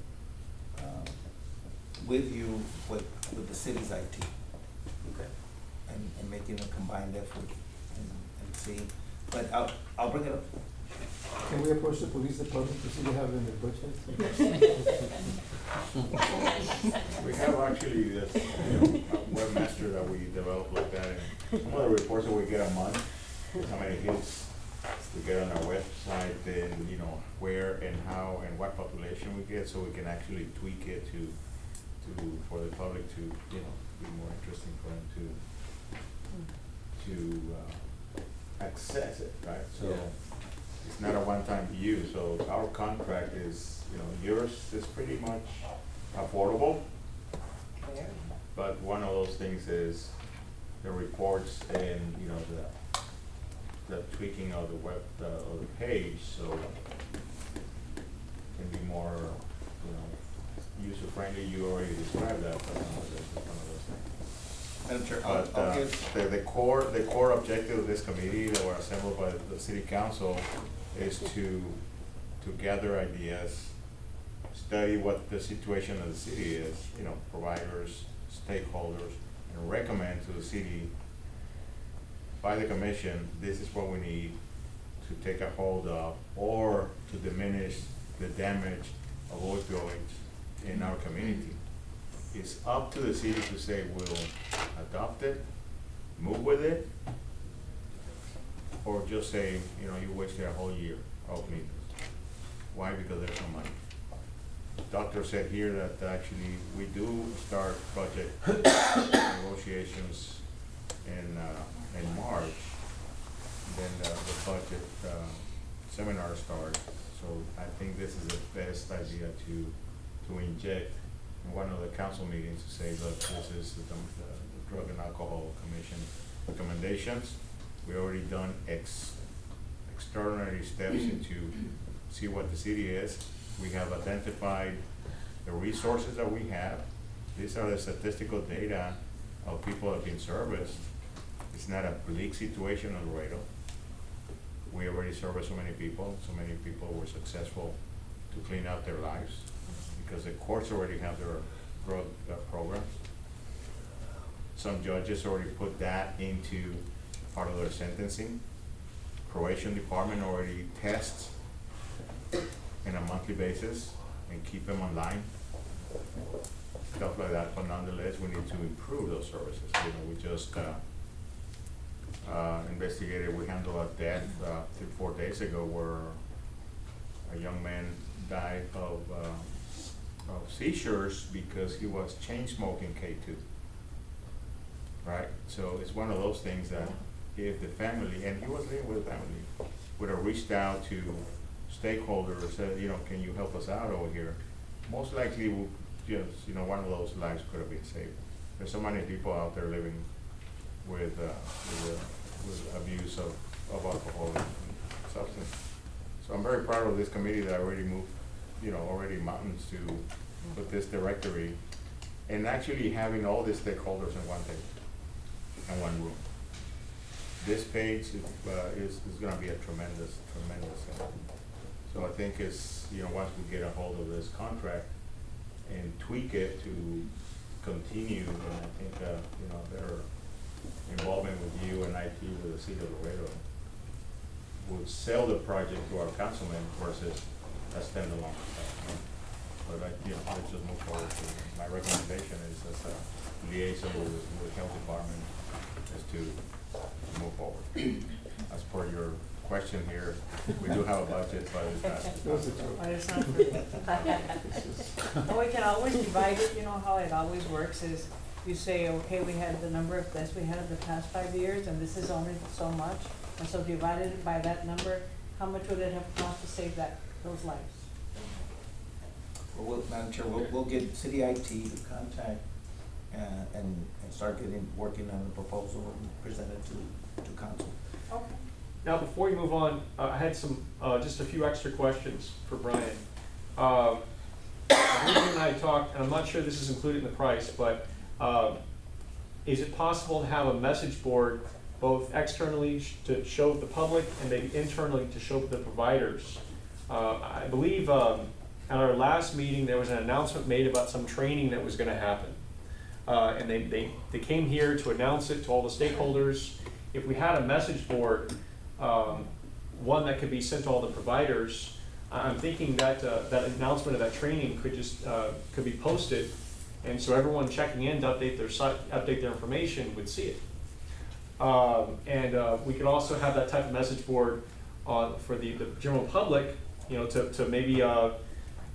[SPEAKER 3] with you with the city's IT,
[SPEAKER 5] Okay.
[SPEAKER 3] and making a combined effort and see. But I'll bring it up.
[SPEAKER 4] Can we approach the police department to see what have in their budget?
[SPEAKER 10] We have actually this, a webmaster that we developed like that, and some of the reports that we get a month, how many hits we get on our website, and where and how and what population we get, so we can actually tweak it for the public to, be more interesting for them to access it, right? So
[SPEAKER 9] Yeah.
[SPEAKER 10] it's not a one-time use, so our contract is, yours is pretty much affordable. But one of those things is the reports and, the tweaking of the web, of the page, so can be more, user-friendly. You already described that, but it's one of those things.
[SPEAKER 3] Madam Chair,
[SPEAKER 10] But
[SPEAKER 3] I'll give.
[SPEAKER 10] the core objective of this committee that were assembled by the city council is to gather ideas, study what the situation of the city is, you know, providers, stakeholders, and recommend to the city by the commission, this is what we need to take a hold of, or to diminish the damage of opioids in our community. It's up to the city to say we'll adopt it, move with it, or just say, you know, you wasted a whole year of meetings. Why? Because there's no money. Doctor said here that actually we do start budget negotiations in March, then the budget seminar starts. So I think this is the best idea to inject in one of the council meetings to say, look, this is the Drug and Alcohol Commission recommendations. We already done extraordinary steps into see what the city is. We have identified the resources that we have. These are the statistical data of people that have been serviced. It's not a bleak situation in Laredo. We already serviced so many people were successful to clean out their lives because the courts already have their drug programs. Some judges already put that into part of their sentencing. Probation department already tests in a monthly basis and keep them online. Stuff like that, but nonetheless, we need to improve those services. You know, we just investigated, we handled a death 4 days ago where a young man died of seizures because he was chain smoking K2. Right? So it's one of those things that if the family, and he was living with the family, would have reached out to stakeholders, said, you know, can you help us out over here? Most likely, just, you know, one of those lives could have been saved. There's so many people out there living with abuse of alcohol and substance. So I'm very proud of this committee that already moved, you know, already mountains to put this directory and actually having all the stakeholders in one page, in one room. This page is gonna be a tremendous help. So I think it's, you know, once we get a hold of this contract and tweak it to continue, and I think, you know, their involvement with you and IT with the city of Laredo would sell the project to our councilmen versus a standalone. But you know, let's just move forward. My recommendation is as a liaison with health department is to move forward. As per your question here, we do have a budget, but it's not.
[SPEAKER 1] But it's not for you. And we can always divide it, you know how it always works is you say, okay, we had the number of deaths we had in the past 5 years and this is only so much. And so divided by that number, how much would it have cost to save those lives?
[SPEAKER 3] Well, Madam Chair, we'll get city IT to contact and start working on the proposal and present it to council.
[SPEAKER 1] Okay.
[SPEAKER 6] Now, before you move on, I had some, just a few extra questions for Brian. You and I talked, and I'm not sure this is included in the price, but is it possible to have a message board both externally to show the public and maybe internally to show the providers? I believe at our last meeting there was an announcement made about some training that was going to happen. And they came here to announce it to all the stakeholders. If we had a message board, one that could be sent to all the providers, I'm thinking that that announcement of that training could just could be posted, and so everyone checking in to update their site, update their information would see it. And we could also have that type of message board for the general public, you know, to maybe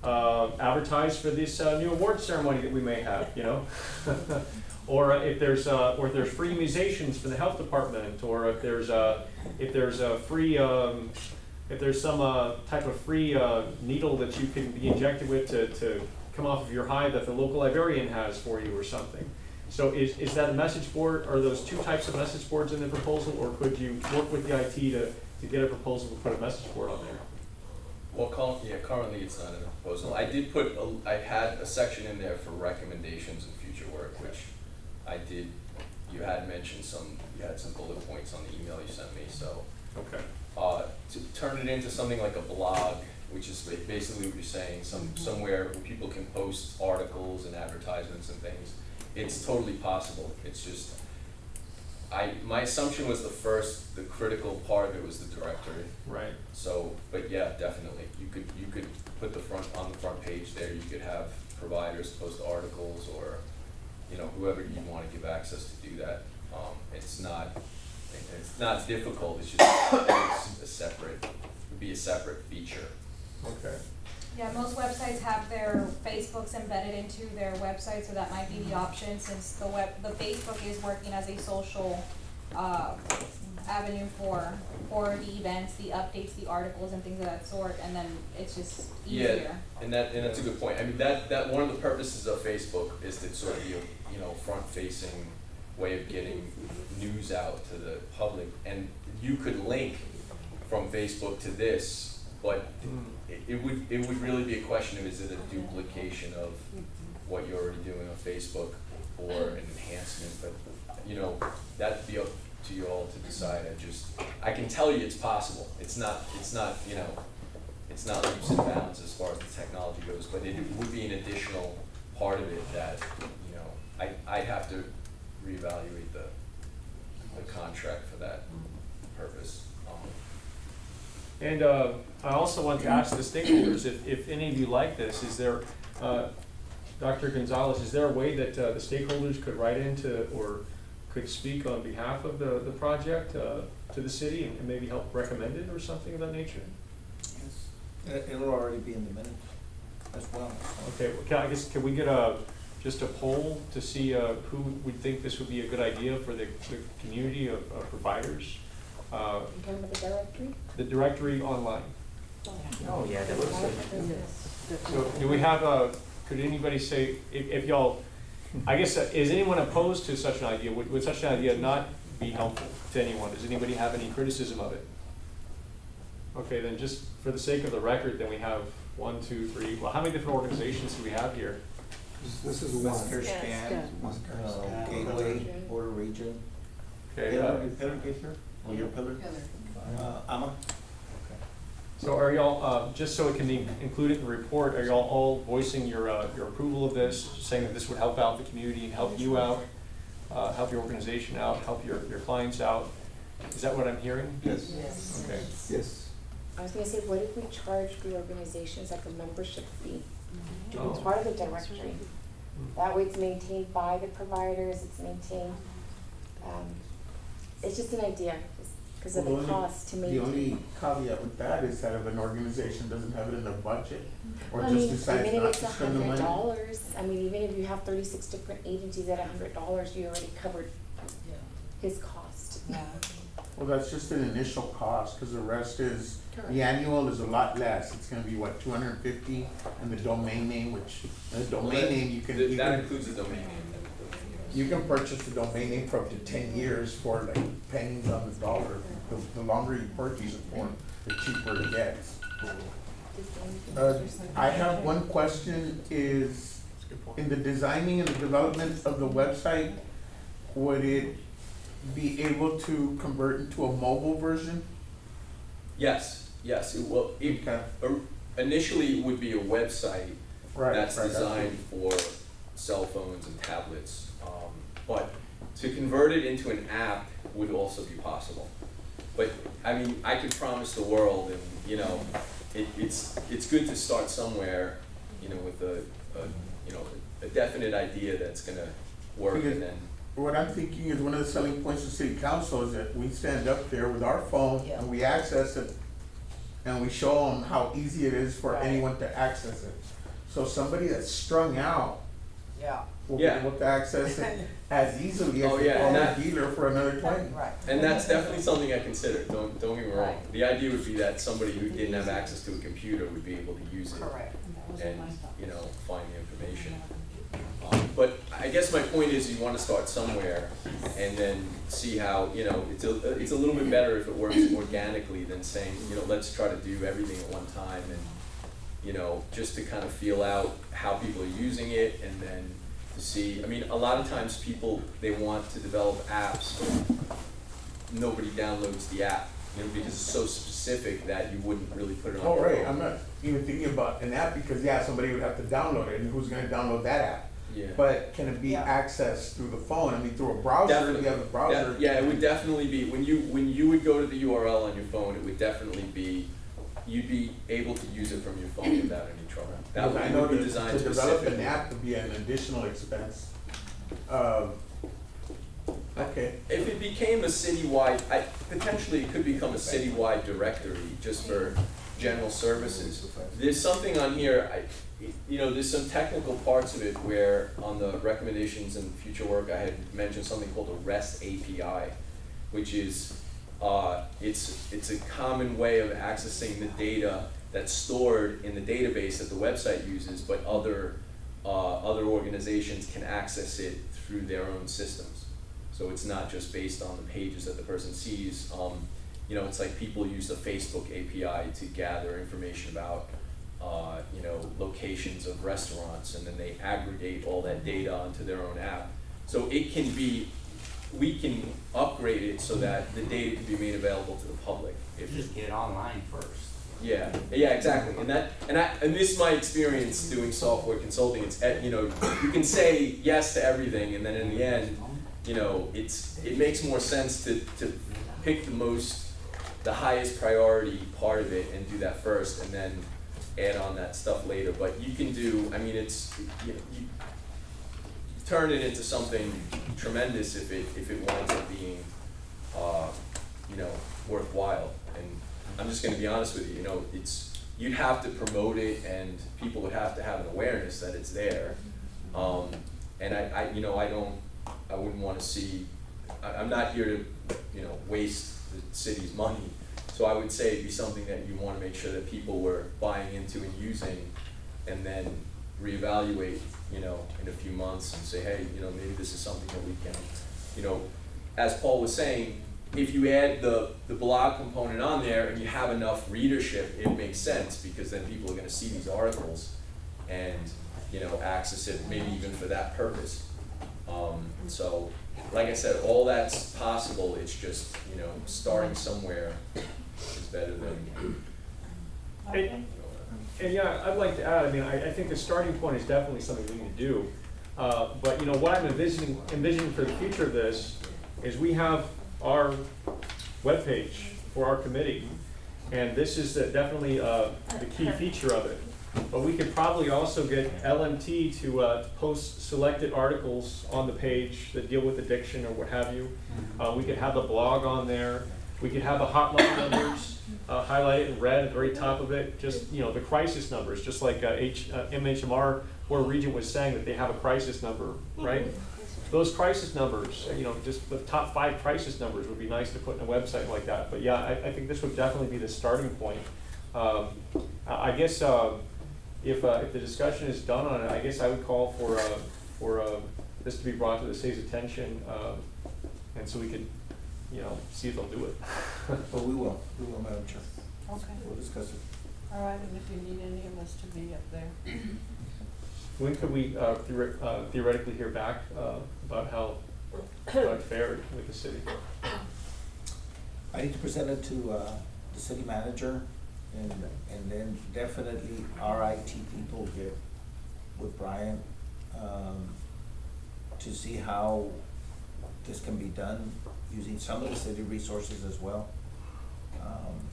[SPEAKER 6] advertise for this new award ceremony that we may have, you know. Or if there's free musicians for the health department, or if there's a free if there's some type of free needle that you can be injected with to come off of your high that the local librarian has for you or something. So is that a message board? Are those two types of message boards in the proposal, or could you work with the IT to get a proposal to put a message board on there?
[SPEAKER 9] Well, currently it's not in the proposal. I had a section in there for recommendations and future work, which I did. You had mentioned you had some bullet points on the email you sent me, so.
[SPEAKER 6] Okay.
[SPEAKER 9] To turn it into something like a blog which is basically what you're saying, somewhere where people can post articles and advertisements and things. It's totally possible. It's just, my assumption was the critical part of it was the directory.
[SPEAKER 6] Right.
[SPEAKER 9] So, but yeah, definitely, you could put on the front page there, you could have providers post articles, or, you know, whoever you wanna give access to do that. It's not difficult, it's just would be a separate feature.
[SPEAKER 10] Okay.
[SPEAKER 2] Yeah, most websites have their Facebooks embedded into their website, so that might be the option, since the Facebook is working as a social, avenue for the events, the updates, the articles and things of that sort, and then it's just easier.
[SPEAKER 9] Yeah, and that's a good point. I mean, that one of the purposes of Facebook is to sort of be a, you know, front-facing way of getting news out to the public, and you could link from Facebook to this, but it would really be a question of, is it a duplication of what you're already doing on Facebook, or an enhancement? But, you know, that'd be up to you all to decide. I can tell you it's possible. It's not, you know, it's not leaps and bounds as far as the technology goes, but it would be an additional part of it that, you know, I'd have to reevaluate the contract for that purpose.
[SPEAKER 6] And I also want to ask the stakeholders, if any of you like this, is there, Dr. Gonzalez, is there a way that the stakeholders could write into or could speak on behalf of the project to the city and maybe help recommend it or something of that nature?
[SPEAKER 3] Yes. It'll already be in the minutes as well.
[SPEAKER 6] Okay, well, can we get just a poll to see who would think this would be a good idea for the community of providers?
[SPEAKER 11] You talking about the directory?
[SPEAKER 6] The directory online.
[SPEAKER 5] Oh, yeah, that was,
[SPEAKER 6] So do we have could anybody say, if y'all, I guess, is anyone opposed to such an idea? Would such an idea not be helpful to anyone? Does anybody have any criticism of it? Okay, then just for the sake of the record, then we have 1, 2, 3, well, how many different organizations do we have here?
[SPEAKER 4] This is one.
[SPEAKER 3] Western Scan, Gateway, Border Region.
[SPEAKER 6] Okay,
[SPEAKER 3] Pillar Gator, or your pillar? AMA.
[SPEAKER 6] so are y'all, just so it can be included in the report, are y'all all voicing your approval of this, saying that this would help out the community and help you out, help your organization out, help your clients out? Is that what I'm hearing?
[SPEAKER 3] Yes.
[SPEAKER 11] Yes.
[SPEAKER 6] Okay.
[SPEAKER 4] Yes.
[SPEAKER 11] I was gonna say, what if we charge the organizations like a membership fee to
[SPEAKER 6] Oh.
[SPEAKER 11] be part of the directory? That way it's maintained by the providers, it's maintained, it's just an idea, because of
[SPEAKER 10] Well,
[SPEAKER 11] the
[SPEAKER 10] the
[SPEAKER 11] cost to
[SPEAKER 10] The
[SPEAKER 11] maintain.
[SPEAKER 10] only caveat with that is that if an organization doesn't have it in their budget, or
[SPEAKER 11] I
[SPEAKER 10] just
[SPEAKER 11] mean,
[SPEAKER 10] decides
[SPEAKER 11] even
[SPEAKER 10] not
[SPEAKER 11] if
[SPEAKER 10] to
[SPEAKER 11] it's
[SPEAKER 10] spend the money.
[SPEAKER 11] $100, I mean, even if you have 36 different agencies at $100, you already covered his cost.
[SPEAKER 10] Well, that's just an initial cost, cause the rest is,
[SPEAKER 11] Correct.
[SPEAKER 10] the annual is a lot less, it's gonna be what, 250, and the domain name, which, the domain name, you can,
[SPEAKER 9] That includes the domain name.
[SPEAKER 10] you can purchase the domain name for up to 10 years for like pennies on the dollar. The longer you purchase it for, the cheaper it gets. I have one question, is, in the designing and the development of the website, would it be able to convert into a mobile version?
[SPEAKER 9] Yes,
[SPEAKER 10] Okay.
[SPEAKER 9] Initially it would be a website
[SPEAKER 10] Right,
[SPEAKER 9] that's
[SPEAKER 10] right,
[SPEAKER 9] designed for cell phones and tablets. But to convert it into an app would also be possible. But, I mean, I can promise the world, and, you know, it's good to start somewhere, you know, with a definite idea that's gonna work, and then.
[SPEAKER 10] What I'm thinking is one of the selling points of city council is that we stand up there with our phone and we access it, and we show them how easy it is for anyone to access it. So somebody that's strung out will be
[SPEAKER 9] Yeah.
[SPEAKER 10] able to access it as easily as
[SPEAKER 9] Oh,
[SPEAKER 10] they
[SPEAKER 9] yeah,
[SPEAKER 10] call
[SPEAKER 9] and
[SPEAKER 10] a
[SPEAKER 9] that-
[SPEAKER 10] dealer for another 20.
[SPEAKER 9] And that's definitely something I consider, don't get me wrong. The idea would be that somebody who didn't have access to a computer would be able to use it. And, you know, find the information. But I guess my point is, you wanna start somewhere and then see how, you know, it's a little bit better if it works organically than saying, you know, let's try to do everything at one time, and, you know, just to kind of feel out how people are using it, and then to see, I mean, a lot of times people, they want to develop apps, but nobody downloads the app, You know, because it's so specific that you wouldn't really put it on.
[SPEAKER 10] Oh,
[SPEAKER 9] your
[SPEAKER 10] right,
[SPEAKER 9] phone.
[SPEAKER 10] I'm not even thinking about an app, because yeah, somebody would have to download it, and who's gonna download that app?
[SPEAKER 9] Yeah.
[SPEAKER 10] But can it be
[SPEAKER 1] Yeah.
[SPEAKER 10] accessed through the phone? I mean, through a browser, if
[SPEAKER 9] Definitely.
[SPEAKER 10] you have a browser.
[SPEAKER 9] Yeah, it would definitely be, when you would go to the URL on your phone, it would definitely be, you'd be able to use it from your phone without any trouble. That
[SPEAKER 10] Because I
[SPEAKER 9] would
[SPEAKER 10] know
[SPEAKER 9] be
[SPEAKER 10] that
[SPEAKER 9] designed
[SPEAKER 10] to develop
[SPEAKER 9] specifically.
[SPEAKER 10] an app would be an additional expense. Okay.
[SPEAKER 9] If it became a citywide, potentially it could become a citywide directory just for general services. There's something on here, there's some technical parts of it where on the recommendations and future work, I had mentioned something called a REST API, which is, it's a common way of accessing the data that's stored in the database that the website uses, but other organizations can access it through their own systems. So it's not just based on the pages that the person sees. It's like people use the Facebook API to gather information about, locations of restaurants, and then they aggregate all that data onto their own app. So it can be, we can upgrade it so that the data can be made available to the public.
[SPEAKER 5] If you just get it online first.
[SPEAKER 9] Yeah, exactly, and this is my experience doing software consulting. It's you can say yes to everything, and then in the end, it makes more sense to pick the highest priority part of it and do that first, and then add on that stuff later. But you can do, you turn it into something tremendous if it winds up being, worthwhile. And I'm just gonna be honest with you, you'd have to promote it, and people would have to have an awareness that it's there. And I wouldn't wanna see, I'm not here to, waste the city's money. So I would say it'd be something that you wanna make sure that people were buying into and using, and then reevaluate, in a few months and say, hey, maybe this is something that we can, as Paul was saying, if you add the blog component on there and you have enough readership, it makes sense, because then people are gonna see these articles and, access it, maybe even for that purpose. So, like I said, all that's possible, it's just, starting somewhere is better than.
[SPEAKER 6] And yeah, I'd like to add, I think the starting point is definitely something we need to do. But what I'm envisioning for the future of this is we have our webpage for our committee, and this is definitely the key feature of it. But we could probably also get LMT to post selected articles on the page that deal with addiction or what have you. We could have the blog on there. We could have the hotline numbers highlighted in red at the very top of it. Just the crisis numbers, just like MHMR Board Regent was saying that they have a crisis number, right? Those crisis numbers, just the top 5 crisis numbers would be nice to put in a website like that. But yeah, I think this would definitely be the starting point. I guess if the discussion is done on it, I guess I would call for this to be brought to the city's attention, and so we could, see if they'll do it.
[SPEAKER 3] But we will, Madam Chair.
[SPEAKER 1] Okay,
[SPEAKER 3] We'll discuss it.
[SPEAKER 1] all right, and if you need any of us to be up there.
[SPEAKER 6] When could we theoretically hear back about how it fared with the city?
[SPEAKER 3] I need to present it to the city manager, and then definitely our IT people get with Brian to see how this can be done using some of the city resources as well.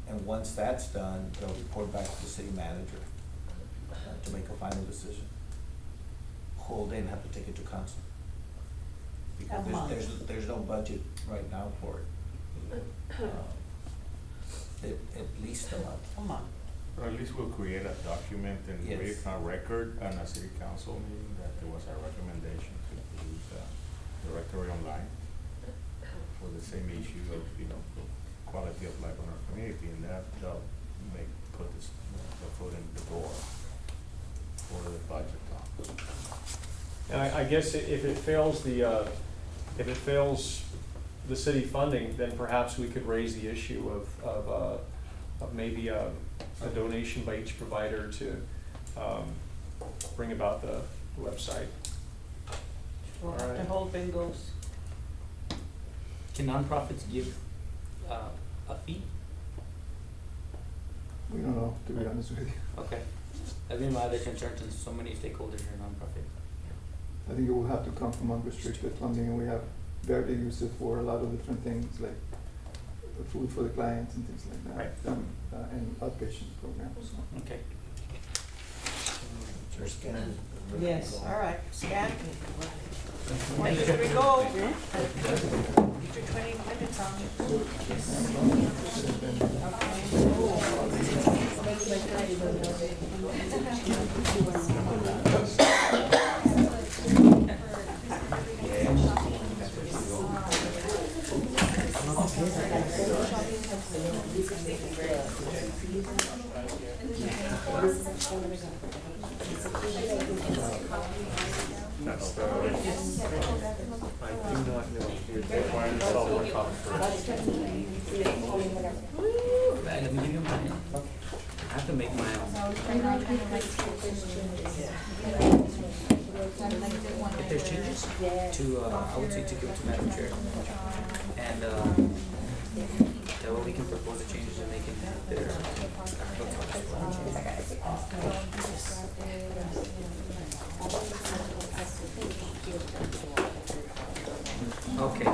[SPEAKER 3] And once that's done, they'll report back to the city manager to make a final decision. Whole then have to take it to council. Because
[SPEAKER 1] A month.
[SPEAKER 3] there's no budget right now for it. At least a month.
[SPEAKER 1] Come on.
[SPEAKER 10] Or at least we'll create a document and
[SPEAKER 3] Yes.
[SPEAKER 10] create a record on a city council meeting that there was a recommendation to use the directory online for the same issue of, the quality of life on our community, and that'll put the foot in the door for the budget talks.
[SPEAKER 6] And I guess if it fails the city funding, then perhaps we could raise the issue of maybe a donation by each provider to bring about the website.
[SPEAKER 1] We'll have to
[SPEAKER 6] Alright.
[SPEAKER 1] hold bingos.
[SPEAKER 8] Can nonprofits give a fee?
[SPEAKER 4] We don't know, to be honest with you.
[SPEAKER 5] Okay. That'd be my other concern since so many stakeholders are nonprofit.
[SPEAKER 4] I think it will have to come from unrestricted funding, and we have barely used it for a lot of different things, like food for the clients and things like that.
[SPEAKER 5] Right.
[SPEAKER 4] And outpatient programs.
[SPEAKER 5] Okay.
[SPEAKER 1] Yes, all right, scan. When should we go? Put your 20 minutes on.
[SPEAKER 6] That's the, I do not know if you're required to solve one topic first.
[SPEAKER 5] Let me give you mine. I have to make my own. If there's changes to, I would say to give it to Madam Chair. And, that way we can propose the changes and they can have their, okay.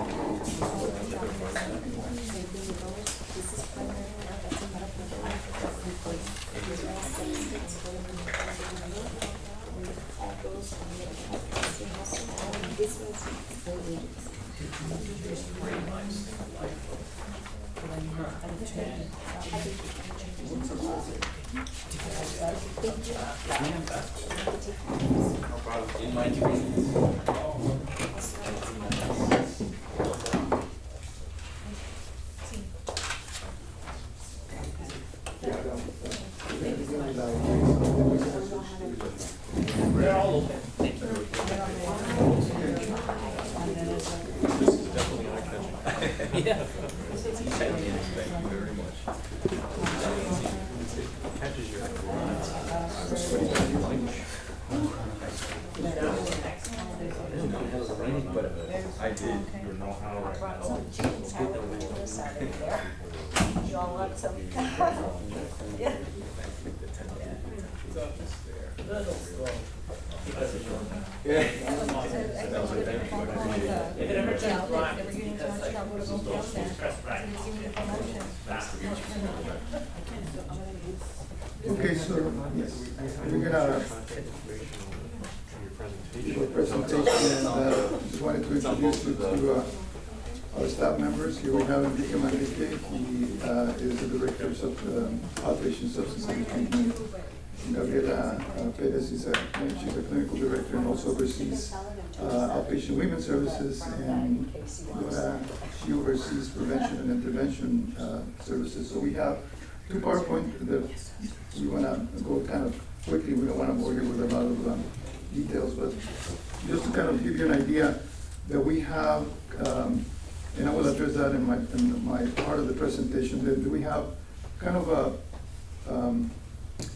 [SPEAKER 9] In my division.
[SPEAKER 8] They're all open. Thank you.
[SPEAKER 6] This is definitely eye-catching.
[SPEAKER 5] Yeah.
[SPEAKER 6] Catches your
[SPEAKER 10] But I did, you know how right now.
[SPEAKER 1] Y'all want some?
[SPEAKER 8] If it ever turns black, it's because like, this is those stress
[SPEAKER 4] Okay, so, yes, we're gonna do a presentation, and just wanted to introduce you to our staff members. Here we have Enrique Manrique, he is the director of outpatient substance abuse treatment. Gabriela Perez is she's a clinical director and also oversees outpatient women's services, and she oversees prevention and intervention services. So we have two PowerPoint that we want to go kind of quickly. We don't want to bore you with a lot of details, but just to kind of give you an idea that we have, and I will address that in my part of the presentation, that we have kind of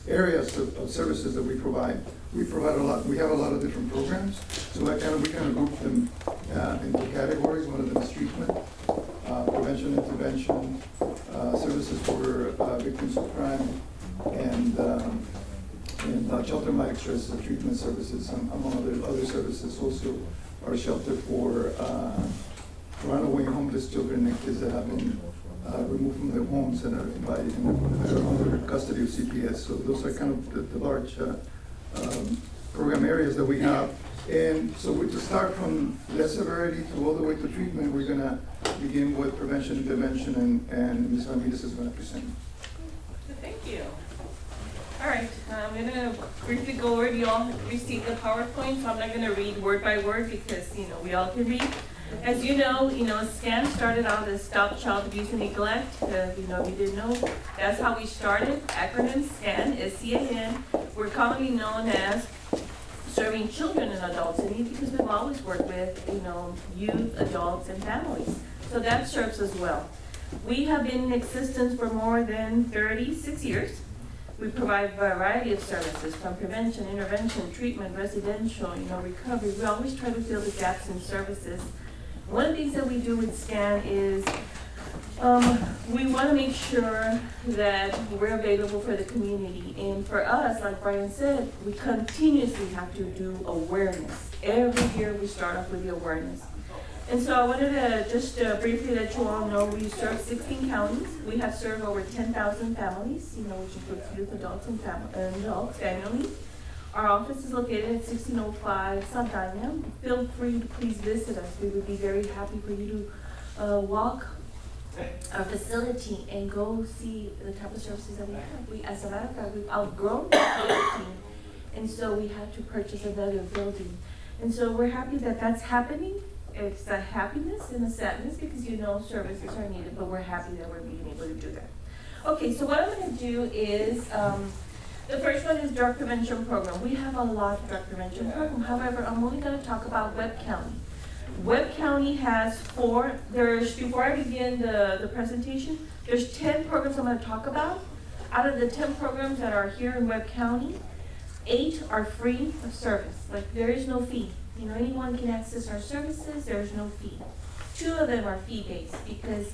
[SPEAKER 4] areas of services that we provide. We provide a lot. We have a lot of different programs, so we kind of group them into categories. One of them is treatment, prevention, intervention, services for victims of crime, and shelter-like stress treatment services, among other services. Also, our shelter for runaway homeless children and kids that have been removed from their homes and are under custody of CPS. So those are kind of the large program areas that we have. And so to start from less severity to all the way to treatment, we're gonna begin with prevention, intervention, and Ms. Ramirez is gonna present.
[SPEAKER 12] Thank you. All right, I'm gonna briefly go over, you all received the PowerPoint, so I'm not gonna read word by word because, we all can read. As you know, SCAN started out as Stop Child Abuse and Neglect. If you didn't know, that's how we started. Acronym SCAN, S-C-A-N. We're commonly known as serving children and adults in need because we've always worked with, youth, adults, and families. So that serves us well. We have been in existence for more than 36 years. We provide a variety of services from prevention, intervention, treatment, residential, recovery. We always try to fill the gaps in services. One of the things that we do with SCAN is We want to make sure that we're available for the community. And for us, like Brian said, we continuously have to do awareness. Every year we start off with the awareness. And so I wanted to just briefly let you all know we serve 16 counties. We have served over 10,000 families, which includes youth, adults, and adults annually. Our office is located at 1605 Santana. Feel free to please visit us. We would be very happy for you to walk our facility and go see the type of services that we have. We, as a matter of fact, we've outgrown the building, and so we had to purchase another building. And so we're happy that that's happening. It's a happiness and a sadness because services are needed, but we're happy that we're being able to do that. Okay, so what I'm going to do is, the first one is drug prevention program. We have a lot of drug prevention program. However, I'm only going to talk about Webb County. Webb County has before I begin the presentation, there's 10 programs I'm going to talk about. Out of the 10 programs that are here in Webb County, 8 are free of service. Like, there is no fee. Anyone can access our services, there's no fee. 2 of them are fee-based because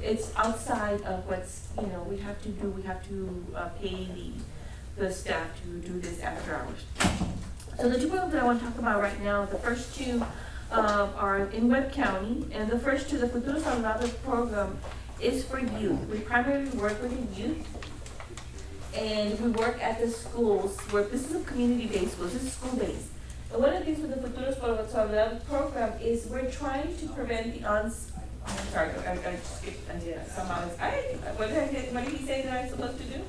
[SPEAKER 12] it's outside of what's, we have to do. We have to pay the staff to do this after hours. So the 2 programs that I want to talk about right now, the first 2 are in Webb County, and the first 2, the Futuro Saludable program, is for youth. We primarily work with the youth, and we work at the schools. This is a community-based school. This is school-based. And one of the things with the Futuro Saludable program is we're trying to prevent the I'm sorry, I just skipped somehow. What did he say that I'm supposed to do?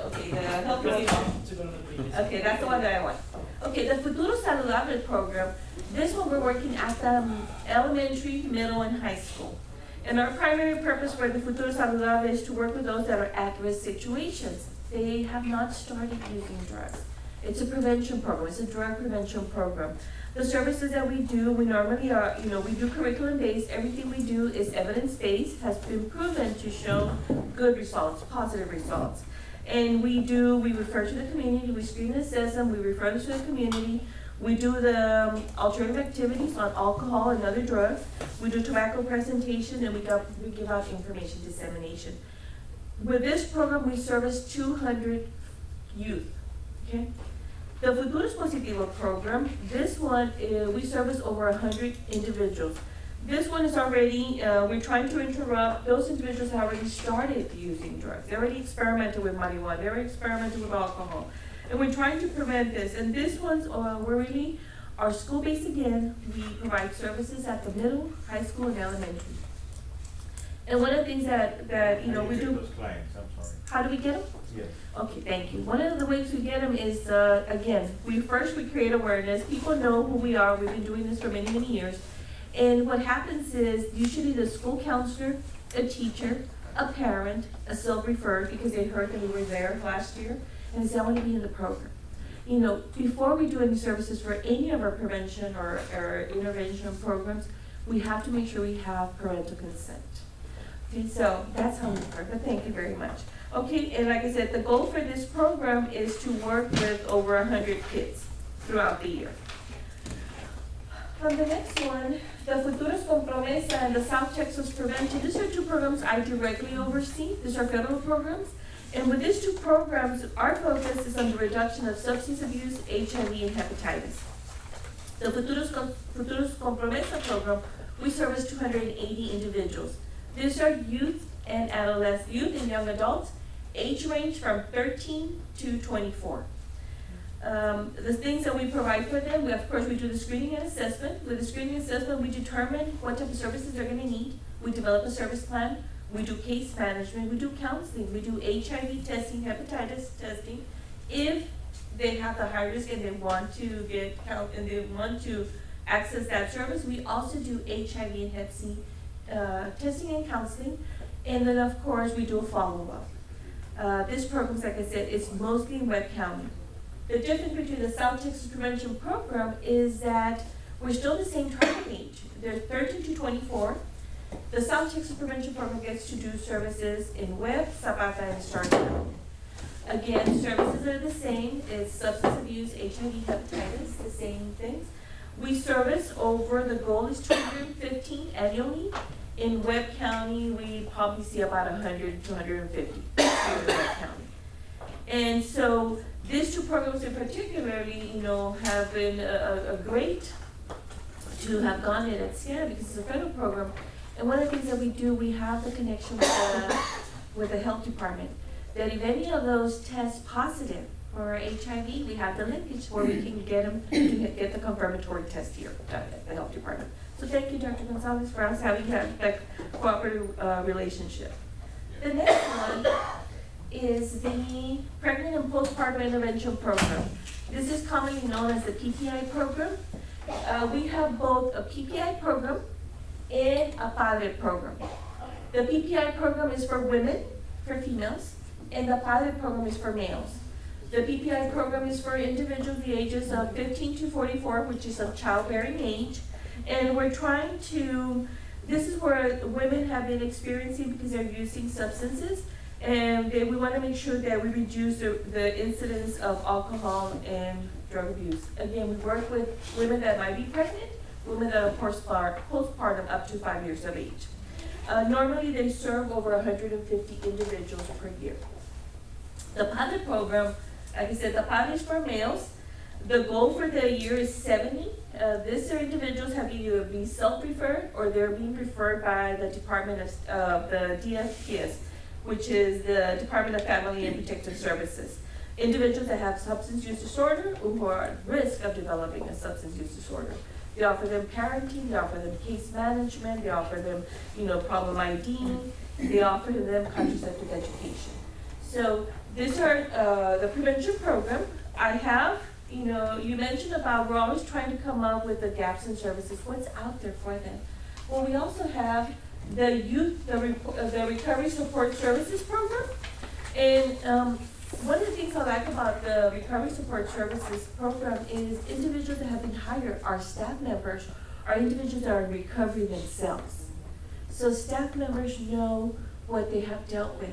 [SPEAKER 12] Okay, the health promotion. Okay, that's the one that I want. Okay, the Futuro Saludable program, this one we're working at the elementary, middle, and high school. And our primary purpose for the Futuro Saludable is to work with those that are at-risk situations. They have not started using drugs. It's a prevention program. It's a drug prevention program. The services that we do, we normally are, we do curriculum-based. Everything we do is evidence-based, has been proven to show good results, positive results. And we refer to the community, we screen and assess them, we refer them to the community. We do the alternative activities on alcohol and other drugs. We do tobacco presentation, and we give out information dissemination. With this program, we service 200 youth, okay? The Futuros Positivo program, this one, we service over 100 individuals. This one is already, we're trying to interrupt those individuals that already started using drugs. They already experimented with marijuana, they already experimented with alcohol. And we're trying to prevent this. And this one's, we're really, our school-based again, we provide services at the middle, high school, and elementary. And one of the things that we do.
[SPEAKER 10] Those clients, I'm sorry.
[SPEAKER 12] How do we get them?
[SPEAKER 10] Yes.
[SPEAKER 12] Okay, thank you. One of the ways we get them is, again, we create awareness. People know who we are. We've been doing this for many, many years. And what happens is usually the school counselor, a teacher, a parent, a self-referred, because they heard that we were there last year, and they say, I want to be in the program. Before we do any services for any of our prevention or intervention programs, we have to make sure we have parental consent. Okay, so that's how we work, but thank you very much. Okay, and like I said, the goal for this program is to work with over 100 kids throughout the year. On the next one, the Futuros con Promesa and the South Texas Prevention, these are 2 programs I directly oversee. These are federal programs. And with these 2 programs, our focus is on the reduction of substance abuse, HIV, and hepatitis. The Futuros con Promesa program, we service 280 individuals. These are youth and adolescents, youth and young adults, age range from 13 to 24. The things that we provide for them, of course, we do the screening and assessment. With the screening and assessment, we determine what type of services they're going to need. We develop a service plan. We do case management. We do counseling. We do HIV testing, hepatitis testing. If they have the high risk and they want to access that service, we also do HIV and Hep C testing and counseling. And then, of course, we do a follow-up. This program, like I said, is mostly in Webb County. The difference between the South Texas Prevention Program is that we're still the same target age. They're 13 to 24. The South Texas Prevention Program gets to do services in Webb, Zapata, and Stark County. Again, services are the same. It's substance abuse, HIV, hepatitis, the same things. We service the goal is 215 annually, In Webb County, we probably see about 100 to 150 here in Webb County. And so these two programs in particularly, have been a great to have gone in at SCAN because it's a federal program. And one of the things that we do, we have the connection with the health department, that if any of those test positive for HIV, we have the linkage where we can get them to get the confirmatory test here at the health department. So thank you, Dr. Gonzalez, for us having that cooperative relationship. The next one is the Pregnant and Postpartum Intervention Program. This is commonly known as the PPI program. We have both a PPI program and a PADRE program. The PPI program is for women, for females, and the PADRE program is for males. The PPI program is for individuals the ages of 15 to 44, which is of childbearing age. And we're trying to, this is where women have been experiencing because they're using substances. And we want to make sure that we reduce the incidence of alcohol and drug abuse. Again, we work with women that might be pregnant, women that are postpartum up to 5 years of age. Normally, they serve over 150 individuals per year. The PADRE program, like I said, the PADRE is for males. The goal for the year is 70. These individuals have either been self-referred or they're being referred by the Department of the DFPS, which is the Department of Family and Protective Services. Individuals that have substance use disorder or who are at risk of developing a substance use disorder. They offer them parenting, they offer them case management, they offer them, problem ID, they offer them contraceptive education. So these are the prevention program. I have, you mentioned about we're always trying to come up with the gaps in services, what's out there for them. Well, we also have the youth, the recovery support services program. And one of the things I like about the recovery support services program is individuals that have been hired, our staff members, are individuals that are in recovery themselves. So staff members know what they have dealt with.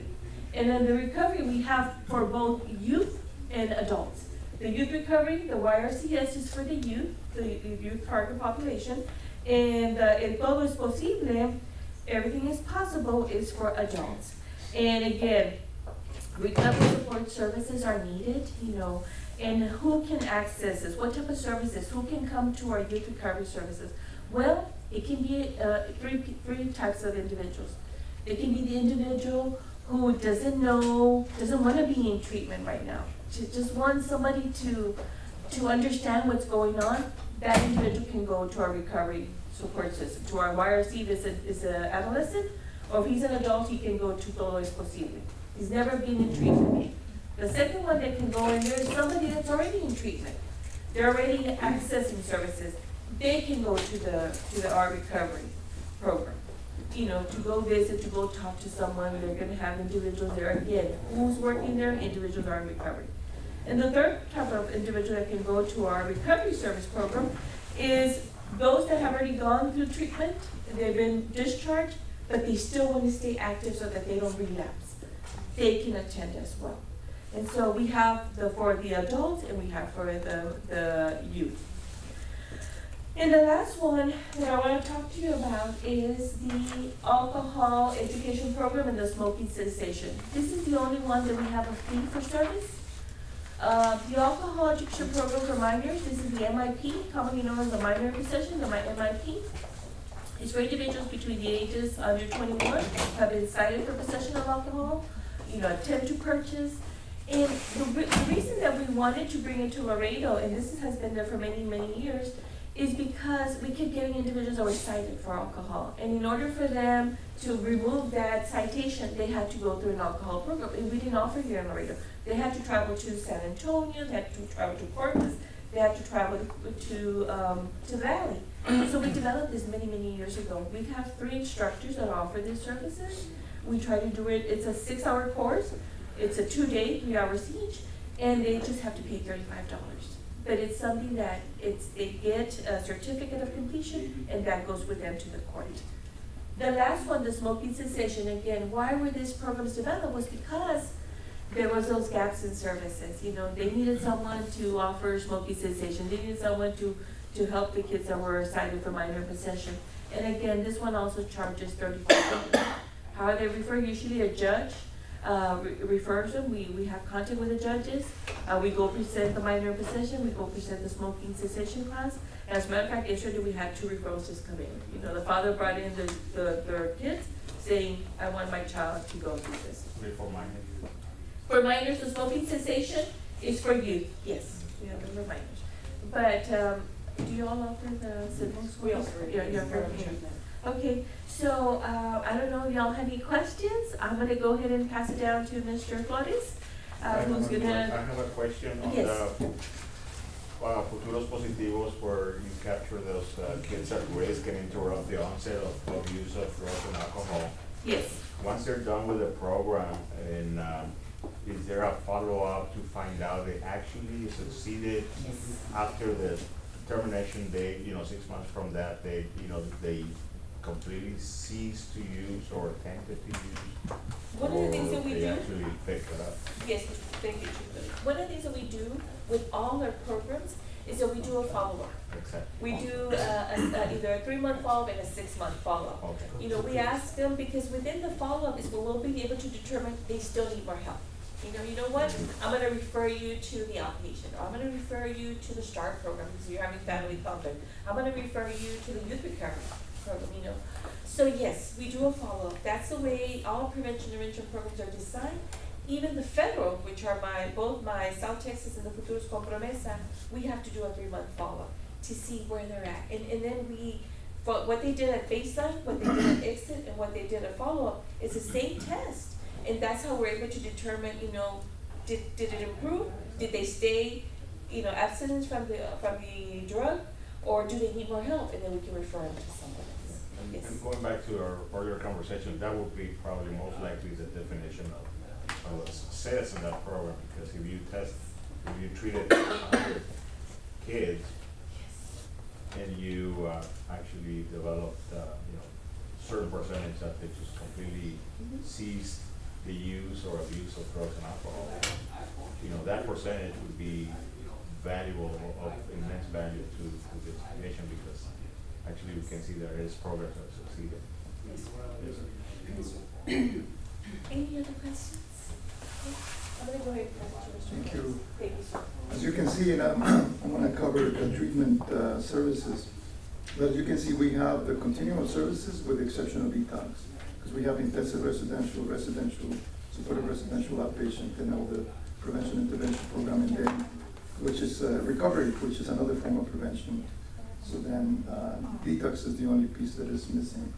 [SPEAKER 12] And then the recovery we have for both youth and adults. The youth recovery, the YRCS is for the youth target population. And el todo es posible, everything is possible, is for adults. And again, recovery support services are needed, and who can access this? What type of services? Who can come to our youth recovery services? Well, it can be three types of individuals. It can be the individual who doesn't want to be in treatment right now, just wants somebody to understand what's going on. That individual can go to our recovery support system, to our YRC. This is an adolescent, or if he's an adult, he can go to Todo es Posible. He's never been in treatment. The second one that can go in there is somebody that's already in treatment. They're already accessing services. They can go to our recovery program. To go visit, to go talk to someone. They're going to have individuals there. Again, who's working there? Individuals are in recovery. And the third type of individual that can go to our recovery service program is those that have already gone through treatment, they've been discharged, but they still want to stay active so that they don't relapse. They can attend as well. And so we have for the adults and we have for the youth. And the last one that I want to talk to you about is the alcohol education program and the smoking cessation. This is the only one that we have a fee for service. The alcohol education program for minors, this is the MIP, commonly known as the minor possession, the MIP. It's for individuals between the ages under 21 have been cited for possession of alcohol, attempt to purchase. And the reason that we wanted to bring it to Laredo, and this has been there for many, many years, is because we kept getting individuals that were cited for alcohol. And in order for them to remove that citation, they had to go through an alcohol program. And we didn't offer here in Laredo. They had to travel to San Antonio, they had to travel to Corpus, they had to travel to Valley. So we developed this many, many years ago. We have 3 instructors that offer these services. We try to do it, it's a 6-hour course. It's a 2-day, 3 hours each, and they just have to pay $35. But it's something that they get a certificate of completion, and that goes with them to the court. The last one, the smoking cessation, again, why were these programs developed was because there was those gaps in services. They needed someone to offer smoking cessation. They needed someone to help the kids that were cited for minor possession. And again, this one also charges $35. How they refer, usually a judge refers them, we have contact with the judges, we go present the minor in possession, we go present the smoking cessation class. As a matter of fact, yesterday we had 2 referrals just come in. You know, the father brought in their kids saying, I want my child to go through this.
[SPEAKER 10] For minors.
[SPEAKER 12] For minors, the smoking cessation is for youth, yes, we have them for minors. But, do you all offer the civil schools?
[SPEAKER 7] We offer it.
[SPEAKER 12] Yeah, you offer it. Okay, so, I don't know if y'all have any questions? I'm gonna go ahead and pass it down to Mr. Flores, who's
[SPEAKER 10] I
[SPEAKER 12] gonna,
[SPEAKER 10] have a question on
[SPEAKER 12] Yes.
[SPEAKER 10] the futuros positivos where you capture those kids at risk and interrupt the onset of use of drugs and alcohol.
[SPEAKER 12] yes.
[SPEAKER 10] Once they're done with the program, and is there a follow-up to find out they actually succeeded after the termination date, 6 months from that date, they completely ceased to use or attempted to use?
[SPEAKER 2] One of the things that we
[SPEAKER 10] Or they
[SPEAKER 2] do-
[SPEAKER 10] actually picked it up?
[SPEAKER 2] Yes, thank you, Chief Lily. One of the things that we do with all our programs is that we do a follow-up.
[SPEAKER 10] Exactly.
[SPEAKER 2] We do either a 3-month follow-up and a 6-month follow-up.
[SPEAKER 10] Okay.
[SPEAKER 2] You know, we ask them, because within the follow-up is where we'll be able to determine they still need more help. You know what, I'm gonna refer you to the outpatient, or I'm gonna refer you to the STAR program, because you're having family conflict. I'm gonna refer you to the youth recovery program, So yes, we do a follow-up. That's the way all prevention intervention programs are designed. Even the federal, which are both my South Texas and the Futuros con Promesa, we have to do a 3-month follow-up to see where they're at. And then what they did at baseline, what they did at exit, and what they did at follow-up is the same test. And that's how we're able to determine, did it improve? Did they stay, abstinence from the drug? Or do they need more help? And then we can refer them to someone else. Yes.
[SPEAKER 10] And going back to our earlier conversation, that would be probably most likely the definition of success in that program, because if you treated 100 kids and you actually developed, certain percentage that they just completely ceased the use or abuse of drugs and alcohol, that percentage would be valuable, of immense value to this nation, because actually we can see there is progress that succeeded.
[SPEAKER 2] Any other questions? I'm gonna go ahead and pass it to Mr.
[SPEAKER 4] Thank you.
[SPEAKER 2] Thank you, sir.
[SPEAKER 4] As you can see, and I'm going to cover the treatment services. But as you can see, we have the continuum of services with the exception of detox, because we have intensive residential, supported residential outpatient, and all the prevention intervention program, and then, which is recovery, which is another form of prevention. So then detox is the only piece that is missing.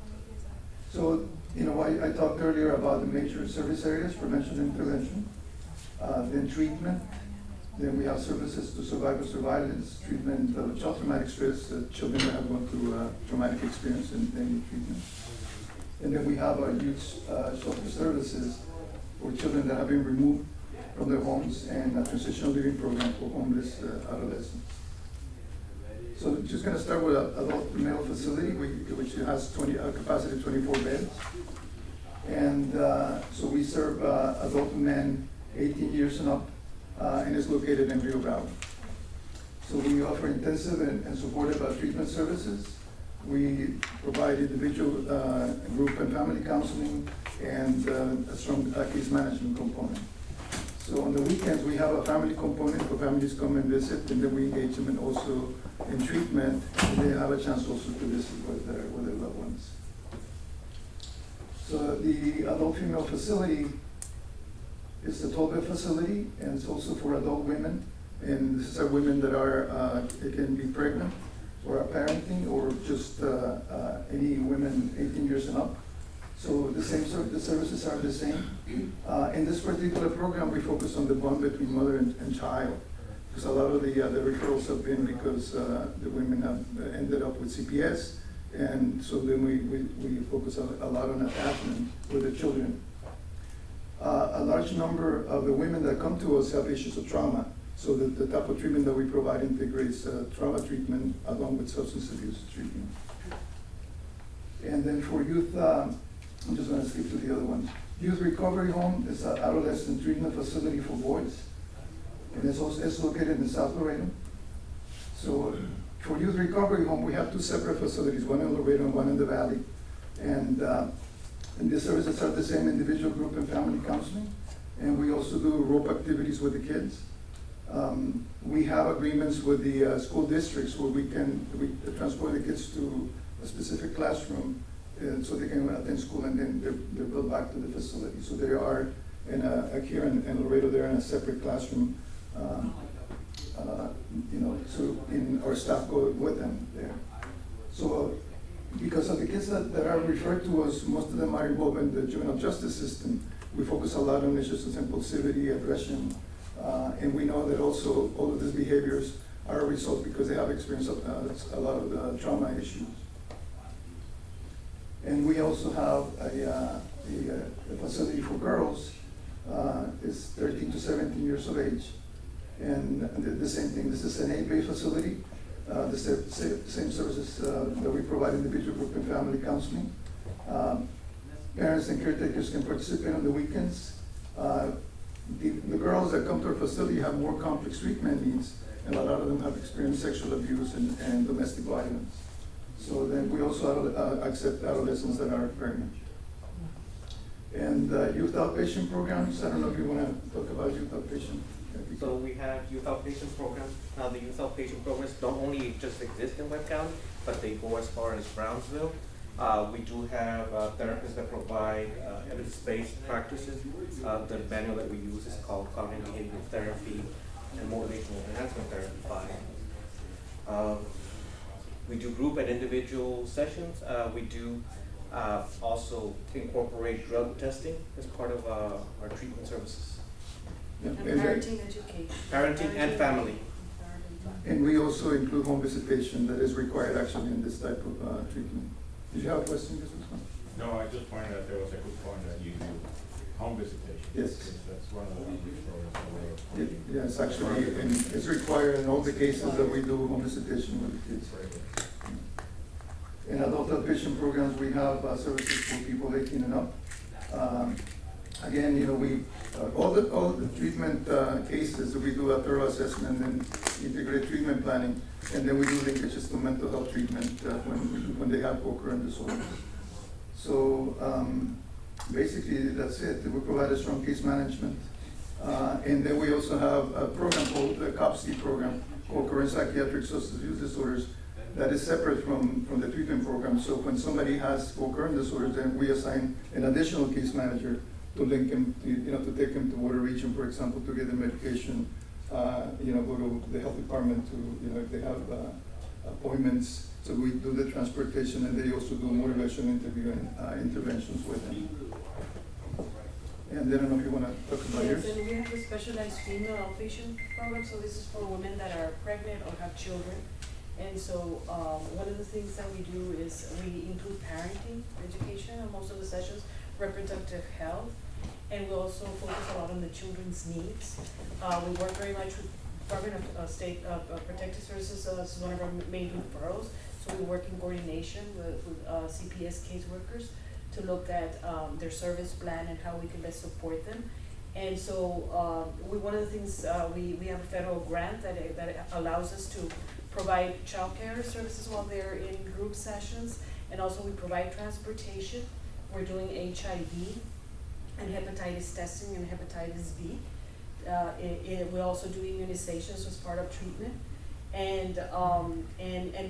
[SPEAKER 4] So, I talked earlier about the major service areas, prevention and intervention, then treatment. Then we have services to survivors of violence, treatment of child traumatic stress, children that have gone through a traumatic experience and they need treatment. And then we have our youth shelter services for children that have been removed from their homes, and a transitional living program for homeless adolescents. So just going to start with an adult male facility, which has a capacity of 24 beds. And so we serve adult men 18 years and up, and is located in Rio Bravo. So we offer intensive and supportive treatment services. We provide individual, group and family counseling, and a strong case management component. So on the weekends, we have a family component for families come and visit, and then we engage them also in treatment, and they have a chance also to visit with their loved ones. So the adult female facility is the 12-bed facility, and it's also for adult women. And this is women that can be pregnant, or are parenting, or just any women 18 years and up. So the services are the same. In this particular program, we focus on the bond between mother and child, because a lot of the referrals have been because the women have ended up with CPS, and so then we focus a lot on attachment with the children. A large number of the women that come to us have issues of trauma, so the type of treatment that we provide integrates trauma treatment along with substance abuse treatment. And then for youth, I'm just going to skip to the other ones. Youth Recovery Home is an adolescent treatment facility for boys, and it's located in South Laredo. So For youth recovery home, we have two separate facilities, one in Laredo and one in the Valley. And these services are the same, individual, group, and family counseling. And we also do rope activities with the kids. We have agreements with the school districts where we transport the kids to a specific classroom so they can attend school, and then they're brought back to the facility. So they are here in Laredo, they're in a separate classroom. So our staff go with them there. So because of the kids that are referred to us, most of them are involved in the juvenile justice system. We focus a lot on issues of impulsivity, aggression, and we know that also all of these behaviors are a result because they have experienced a lot of trauma issues. And we also have a facility for girls, is 13 to 17 years of age. And the same thing, this is an aid-based facility, the same services that we provide individual, group, and family counseling. Parents and caretakers can participate on the weekends. The girls that come to our facility have more complex treatment needs, and a lot of them have experienced sexual abuse and domestic violence. So then we also accept adolescents that are pregnant. And youth outpatient programs, I don't know if you want to talk about youth outpatient.
[SPEAKER 13] So we have youth outpatient programs. Now the youth outpatient programs don't only just exist in Webb County, but they go as far as Brownsville. We do have therapists that provide evidence-based practices. The manual that we use is called Cognitive Behavioral Therapy and Motivational Enhancement Therapy 5. We do group and individual sessions. We do also incorporate drug testing as part of our treatment services.
[SPEAKER 7] And parenting education.
[SPEAKER 13] Parenting and family.
[SPEAKER 4] And we also include home visitation that is required actually in this type of treatment. Did you have a question, Mr. Usman?
[SPEAKER 10] No, I just pointed out there was a good point that you do home visitation.
[SPEAKER 4] Yes.
[SPEAKER 10] That's one of the programs.
[SPEAKER 4] Yes, actually, and it's required in all the cases that we do home visitation with the kids. In adult outpatient programs, we have services for people 18 and up. Again, we all the treatment cases, we do a thorough assessment and integrate treatment planning, and then we do linkages to mental health treatment when they have co-occurring disorders. So basically, that's it. We provide a strong case management, and then we also have a program called the COPC program, co-occurring psychiatric substance use disorders, that is separate from the treatment program. So when somebody has co-occurring disorders, then we assign an additional case manager to link him, to take him to Water Region, for example, to get the medication, go to the health department to, if they have appointments. So we do the transportation, and they also do motivational interview and interventions with them. And then I don't know if you want to talk about yours.
[SPEAKER 7] Yes, and we have a specialized female outpatient program, so this is for women that are pregnant or have children. And so one of the things that we do is we include parenting education in most of the sessions, reproductive health, and we also focus a lot on the children's needs. We work very much with Department of State Protective Services, this is one of our main referrals. So we work in coordination with CPS caseworkers to look at their service plan and how we can best support them. And so one of the things, we have a federal grant that allows us to provide childcare services while they're in group sessions, and also we provide transportation. We're doing HIV and hepatitis testing and hepatitis B. We also do immunizations as part of treatment, and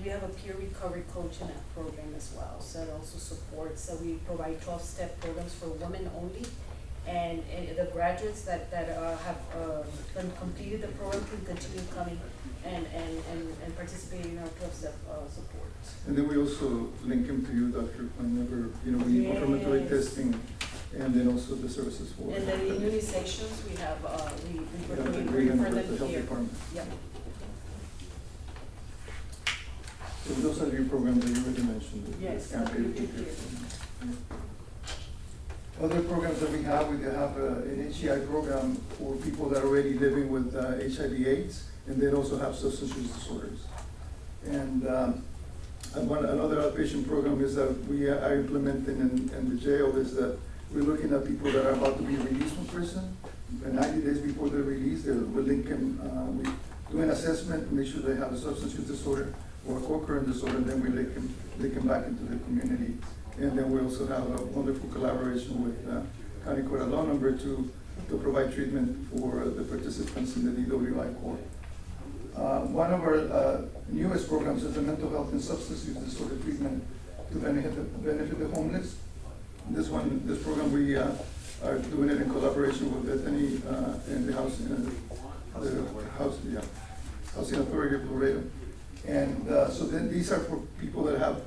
[SPEAKER 7] we have a peer recovery coach in that program as well. So it also supports. So we provide 12-step programs for women only, and the graduates that have completed the program can continue coming and participating in our 12-step support.
[SPEAKER 4] And then we also link him to you, doctor, whenever we confirmatory testing, and then also the services for.
[SPEAKER 7] And then the immunizations we have, we
[SPEAKER 4] agreement
[SPEAKER 7] refer
[SPEAKER 4] with the
[SPEAKER 7] them
[SPEAKER 4] health
[SPEAKER 7] here.
[SPEAKER 4] department.
[SPEAKER 7] Yep.
[SPEAKER 4] So those are your programs that you already mentioned. the
[SPEAKER 7] Yes,
[SPEAKER 4] campaign.
[SPEAKER 7] we do here.
[SPEAKER 4] Other programs that we have an HEI program for people that are already living with HIV/AIDS, and then also have substance use disorders. And another outpatient program is that we are implementing in the jail is that we're looking at people that are about to be released from prison. 90 days before they're released, we're linking, we do an assessment to make sure they have a substance use disorder. or co-occurring disorder, then we link them back into the community. And then we also have a wonderful collaboration with County Court of Law Number 2 to provide treatment for the participants in the DWI court. One of our newest programs is the mental health and substance use disorder treatment to benefit the homeless. This program we are doing it in collaboration with Bethany and the Housing Authority of Laredo. And so then these are for people that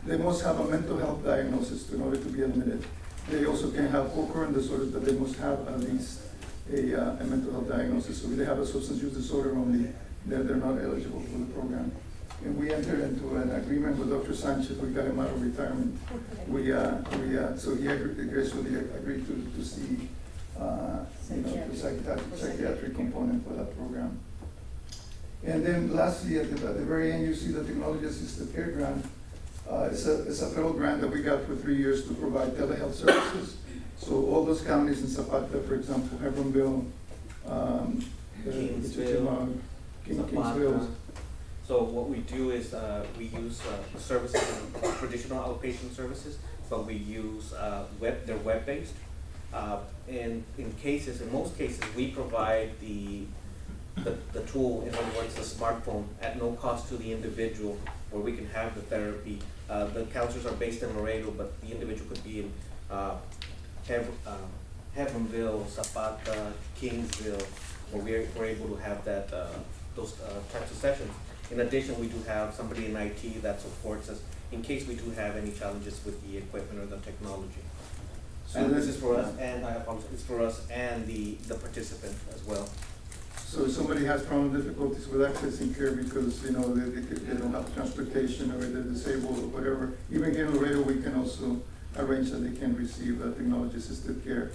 [SPEAKER 4] they must have a mental health diagnosis in order to be admitted. They also can have co-occurring disorders, but they must have at least a mental health diagnosis. So if they have a substance use disorder only, they're not eligible for the program. And we entered into an agreement with Dr. Sanchez. We got him out of retirement. So he gracefully agreed to see, the psychiatric component for that program. And then lastly, at the very end, you see the technology assisted care grant. It's a federal grant that we got for 3 years to provide telehealth services. So all those counties in Zapata, for example, Hebronville,
[SPEAKER 13] Kingsville,
[SPEAKER 4] Kingsville.
[SPEAKER 13] So what we do is, we use services, traditional outpatient services, but we use they're web-based. And in most cases, we provide the tool, in other words, the smartphone, at no cost to the individual, where we can have the therapy. The counselors are based in Laredo, but the individual could be in Hebronville, Zapata, Kingsville, where we're able to have those types of sessions. In addition, we do have somebody in IT that supports us in case we do have any challenges with the equipment or the technology. So this is for us, and it's for us and the participant as well.
[SPEAKER 4] So if somebody has difficulties with accessing care because, they don't have transportation or they're disabled or whatever, even here in Laredo, we can also arrange that they can receive technology assisted care.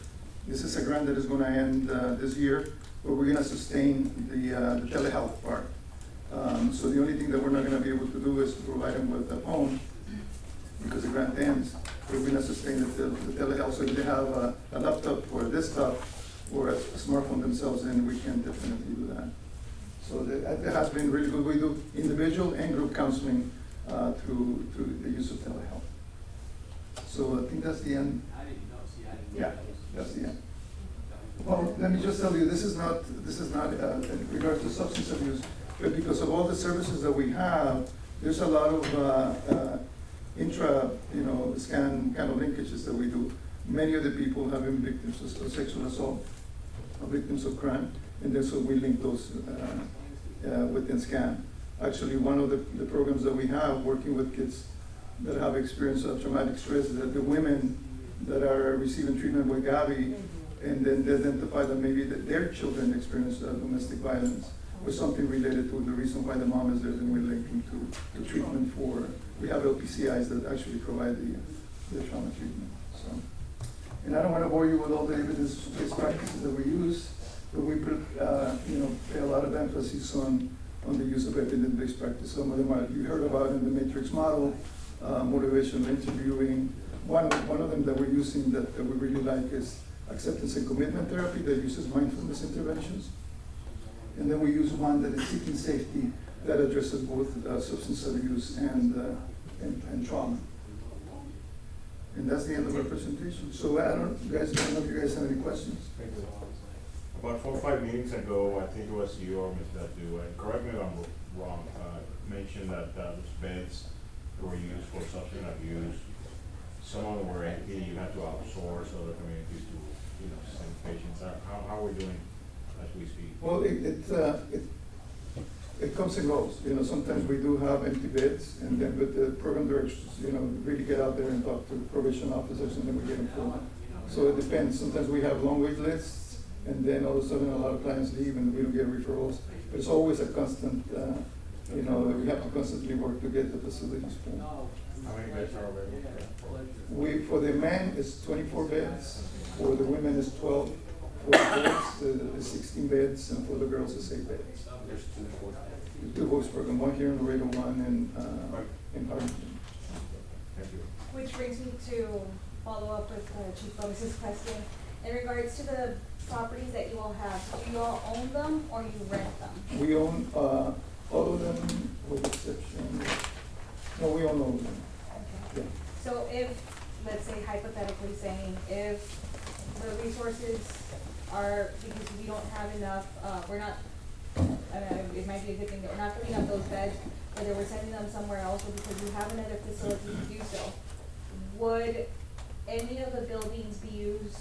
[SPEAKER 4] This is a grant that is gonna end this year, but we're gonna sustain the telehealth part. So the only thing that we're not gonna be able to do is to provide them with a phone because the grant ends. But we're gonna sustain the telehealth, so if they have a laptop or a desktop or a smartphone themselves, then we can definitely do that. So that has been really good. We do individual and group counseling through the use of telehealth. So I think that's the end. Yeah, that's the end. Well, let me just tell you, this is not in regards to substance abuse, but because of all the services that we have, there's a lot of scan kind of linkages that we do. Many of the people have been victims of sexual assault, or victims of crime, and then so we link those within SCAN. Actually, one of the programs that we have working with kids that have experienced traumatic stress, that the women that are receiving treatment with Gavi, and then they identify that maybe their children experienced domestic violence or something related to the reason why the mom is there, then we link them to treatment we have LPCIs that actually provide the trauma treatment. So, and I don't want to bore you with all the evidence-based practices that we use, but we pay a lot of emphasis on the use of evidence-based practice. Some of them you heard about in the matrix model, motivational interviewing. One of them that we're using that we really like is acceptance and commitment therapy that uses mindfulness interventions. And then we use one that is seeking safety that addresses both substance abuse and trauma. And that's the end of our presentation. So I don't know if you guys have any questions.
[SPEAKER 10] About 4 or 5 meetings ago, I think it was you or Ms. Datu, and correct me if I'm wrong, mentioned that those beds that were used for substance abuse, some of them were empty, you had to outsource other communities to, send patients. How are we doing as we speak?
[SPEAKER 4] Well, it comes and goes. Sometimes we do have empty beds, and then with the program directors, really get out there and talk to probation officers, and then we get them full. So it depends. Sometimes we have long wait lists, and then all of a sudden a lot of clients leave and we don't get referrals. But it's always a constant, we have to constantly work to get the facilities full.
[SPEAKER 10] How many beds are available?
[SPEAKER 4] For the men, it's 24 beds. For the women, it's 12. For the boys, it's 16 beds, and for the girls, it's 8 beds.
[SPEAKER 10] There's
[SPEAKER 4] 2 voice program, one here in Laredo, one in Arlington.
[SPEAKER 10] Thank you.
[SPEAKER 2] Which brings me to follow up with Chief Gomez's question. In regards to the properties that you all have, do you all own them or you rent them?
[SPEAKER 4] We own all of them with exception, no, we all know them. Yeah.
[SPEAKER 2] So if, let's say hypothetically saying, if the resources are, because we don't have enough, we're not, it might be a good thing that we're not filling up those beds, whether we're sending them somewhere else or because we have another facility to do so, would any of the buildings be used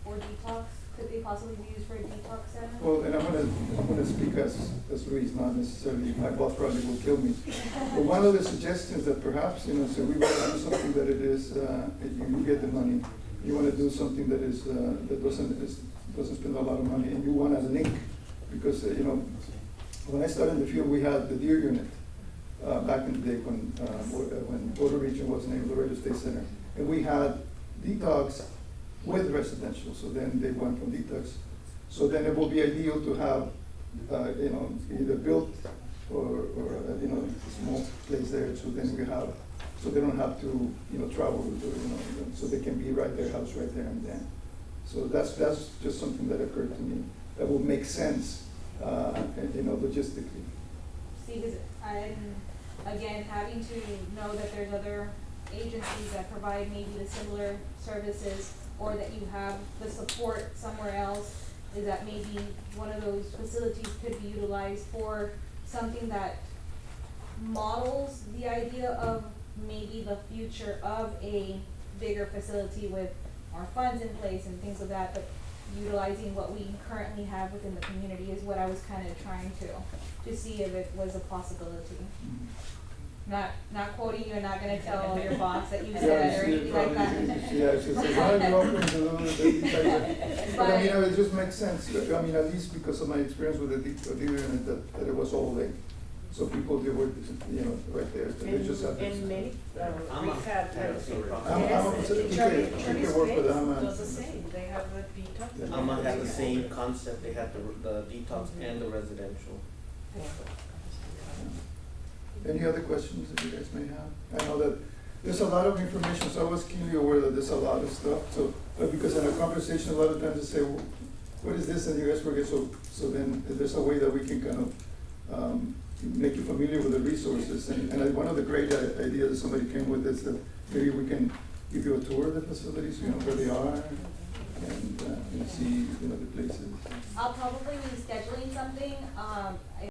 [SPEAKER 2] for detox? Could they possibly be used for a detox center?
[SPEAKER 4] Well, and I'm gonna speak as Luis, not necessarily, my boss probably will kill me. But one of the suggestions that perhaps, you know, so we wanna do something that it is, you get the money, you wanna do something that is, that doesn't spend a lot of money, and you want a link, because, you know, when I started in the field, we had the deer unit, back in the day when Border Region was named Laredo State Center, and we had detox with residential, so then they went from detox. So then it will be ideal to have, you know, either built or you know, a small place there, so then we have, so they don't have to, you know, travel, you know, so they can be right there, house right there and then. So that's just something that occurred to me, that would make sense, and, you know, logistically.
[SPEAKER 2] See, because I'm, again, having to know that there's other agencies that provide maybe the similar services, or that you have the support somewhere else, is that maybe one of those facilities could be utilized for something that models the idea of maybe the future of a bigger facility with more funds in place and things of that, but utilizing what we currently have within the community is what I was kind of trying to see if it was a possibility. Not quoting you, and not gonna tell your boss that you said or anything like that.
[SPEAKER 4] Yeah, she'll say, well, you're welcome to do the but I mean, it just makes sense, I mean, at least because of my experience with the deer unit, that it was all like, so people, they were, you know, right there, so they just have.
[SPEAKER 7] And many, rehab,
[SPEAKER 4] Charlie's work with them.
[SPEAKER 7] does the same, they have a detox.
[SPEAKER 13] Alma had the same concept, they had the detox and the residential.
[SPEAKER 4] Any other questions that you guys may have? I know that there's a lot of information, so I was keenly aware that there's a lot of stuff, so, but because in a conversation, a lot of times they say, well, what is this, and you guys forget, so then there's a way that we can kind of, make you familiar with the resources, and one of the great ideas that somebody came with is that maybe we can give you a tour of the facilities, you know, where they are, and see, you know, the places.
[SPEAKER 2] I'll probably be scheduling something,